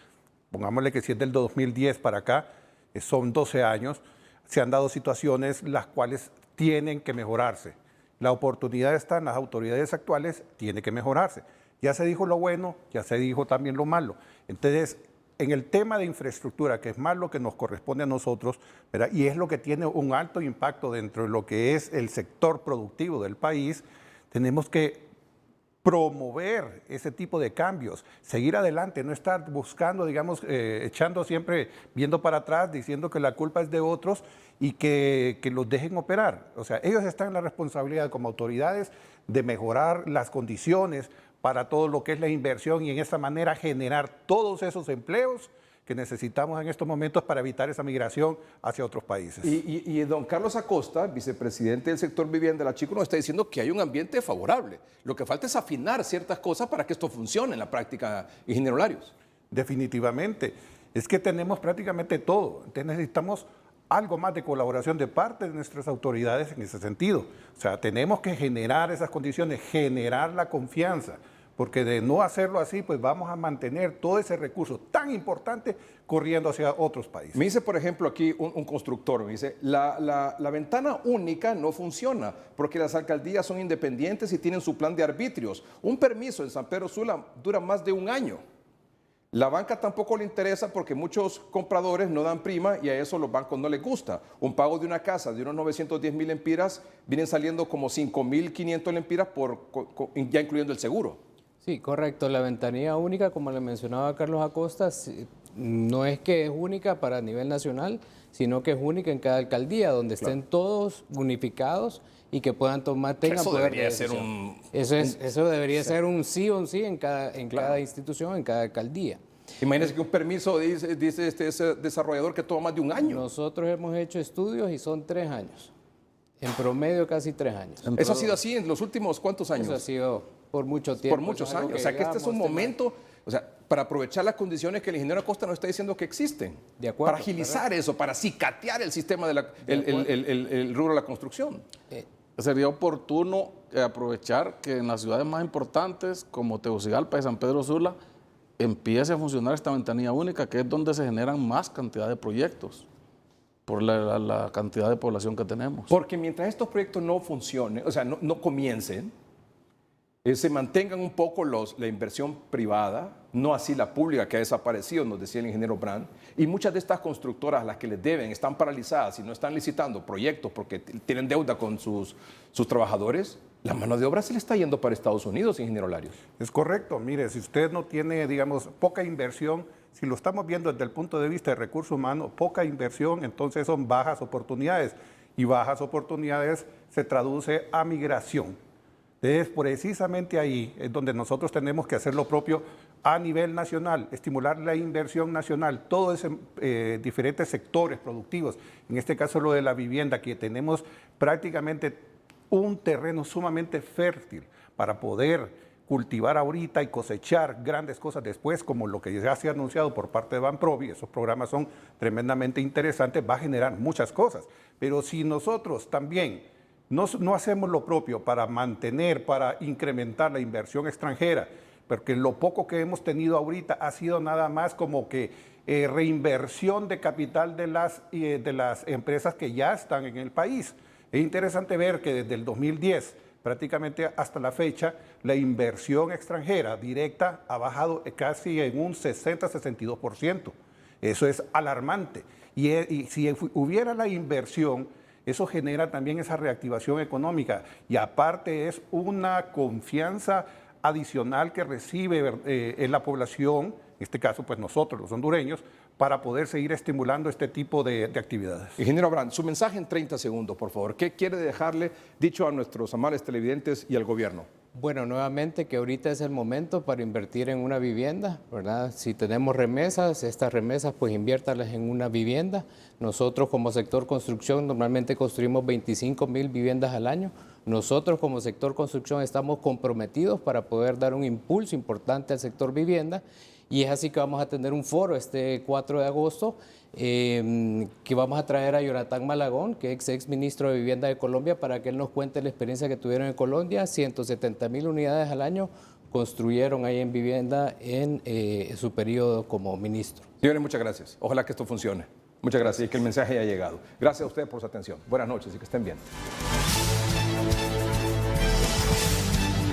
Pongámosle que si es del 2010 para acá, son 12 años, se han dado situaciones las cuales tienen que mejorarse. La oportunidad está en las autoridades actuales, tiene que mejorarse. Ya se dijo lo bueno, ya se dijo también lo malo. Entonces, en el tema de infraestructura, que es más lo que nos corresponde a nosotros, ¿verdad? Y es lo que tiene un alto impacto dentro de lo que es el sector productivo del país, tenemos que promover ese tipo de cambios, seguir adelante, no estar buscando, digamos, echando siempre, viendo para atrás, diciendo que la culpa es de otros y que los dejen operar. O sea, ellos están en la responsabilidad como autoridades de mejorar las condiciones para todo lo que es la inversión y en esta manera generar todos esos empleos que necesitamos en estos momentos para evitar esa migración hacia otros países. Y don Carlos Acosta, vicepresidente del sector vivienda de la Chico, nos está diciendo que hay un ambiente favorable. Lo que falta es afinar ciertas cosas para que esto funcione en la práctica, ingeniero Larios. Definitivamente. Es que tenemos prácticamente todo. Entonces necesitamos algo más de colaboración de parte de nuestras autoridades en ese sentido. O sea, tenemos que generar esas condiciones, generar la confianza, porque de no hacerlo así, pues vamos a mantener todo ese recurso tan importante corriendo hacia otros países. Me dice, por ejemplo, aquí un constructor, me dice, la ventana única no funciona porque las alcaldías son independientes y tienen su plan de arbitrios. Un permiso en San Pedro Sula dura más de un año. La banca tampoco le interesa porque muchos compradores no dan prima y a eso los bancos no les gusta. Un pago de una casa de unos 910,000 lempiras vienen saliendo como 5,500 lempiras ya incluyendo el seguro. Sí, correcto. La ventanilla única, como le mencionaba Carlos Acosta, no es que es única para nivel nacional, sino que es única en cada alcaldía, donde estén todos unificados y que puedan tengan eso poder debería de ser decisión. Eso debería ser un sí o un sí en cada institución, en cada alcaldía. Imagínense que un permiso, dice ese desarrollador, que toma más de un año. Nosotros hemos hecho estudios y son 3 años. En promedio casi 3 años. ¿Eso ha sido así en los últimos cuántos años? Eso ha sido por mucho tiempo. Por muchos años. O sea, que este es un momento, o sea, para aprovechar las condiciones que el ingeniero Acosta nos está diciendo que existen. De acuerdo. Para agilizar eso, para cicatear el sistema el rubro de la construcción. Sería oportuno aprovechar que en las ciudades más importantes, como Tegucigalpa y San Pedro Sula, empiece a funcionar esta ventanilla única, que es donde se generan más cantidad de proyectos por la cantidad de población que tenemos. Porque mientras estos proyectos no funcionen, o sea, no comiencen, se mantengan un poco la inversión privada, no así la pública que ha desaparecido, nos decía el ingeniero Brand, y muchas de estas constructoras a las que les deben están paralizadas y no están licitando proyectos porque tienen deuda con sus trabajadores. La mano de obra se le está yendo para Estados Unidos, ingeniero Larios. Es correcto. Mire, si usted no tiene, digamos, poca inversión, si lo estamos viendo desde el punto de vista de recursos humanos, poca inversión, entonces son bajas oportunidades. Y bajas oportunidades se traduce a migración. Es precisamente ahí es donde nosotros tenemos que hacer lo propio a nivel nacional, estimular la inversión nacional, todos diferentes sectores productivos, en este caso lo de la vivienda, que tenemos prácticamente un terreno sumamente fértil para poder cultivar ahorita y cosechar grandes cosas después, como lo que ya se ha anunciado por parte de Banprovi. Esos programas son tremendamente interesantes, va a generar muchas cosas, pero si nosotros también no hacemos lo propio para mantener, para incrementar la inversión extranjera, porque lo poco que hemos tenido ahorita ha sido nada más como que reinversión de capital de las empresas que ya están en el país. Es interesante ver que desde el 2010 prácticamente hasta la fecha la inversión extranjera directa ha bajado casi en un 60-62%. Eso es alarmante. Y si hubiera la inversión, eso genera también esa reactivación económica y aparte es una confianza adicional que recibe en la población, en este caso pues nosotros los hondureños, para poder seguir estimulando este tipo de actividades. Ingeniero Brand, su mensaje en 30 segundos, por favor. ¿Qué quiere dejarle dicho a nuestros amables televidentes y al gobierno? Bueno, nuevamente que ahorita es el momento para invertir en una vivienda, ¿verdad? Si tenemos remesas, estas remesas pues inviértalas en una vivienda. Nosotros como sector construcción normalmente construimos 25,000 viviendas al año. Nosotros como sector construcción estamos comprometidos para poder dar un impulso importante al sector vivienda y es así que vamos a tener un foro este 4 de agosto que vamos a traer a Jonathan Malagón, que es ex ministro de Vivienda de Colombia, para que él nos cuente la experiencia que tuvieron en Colombia. 170,000 unidades al año construyeron ahí en vivienda en su periodo como ministro. Señores, muchas gracias. Ojalá que esto funcione. Muchas gracias y que el mensaje haya llegado. Gracias a ustedes por su atención. Buenas noches y que estén bien.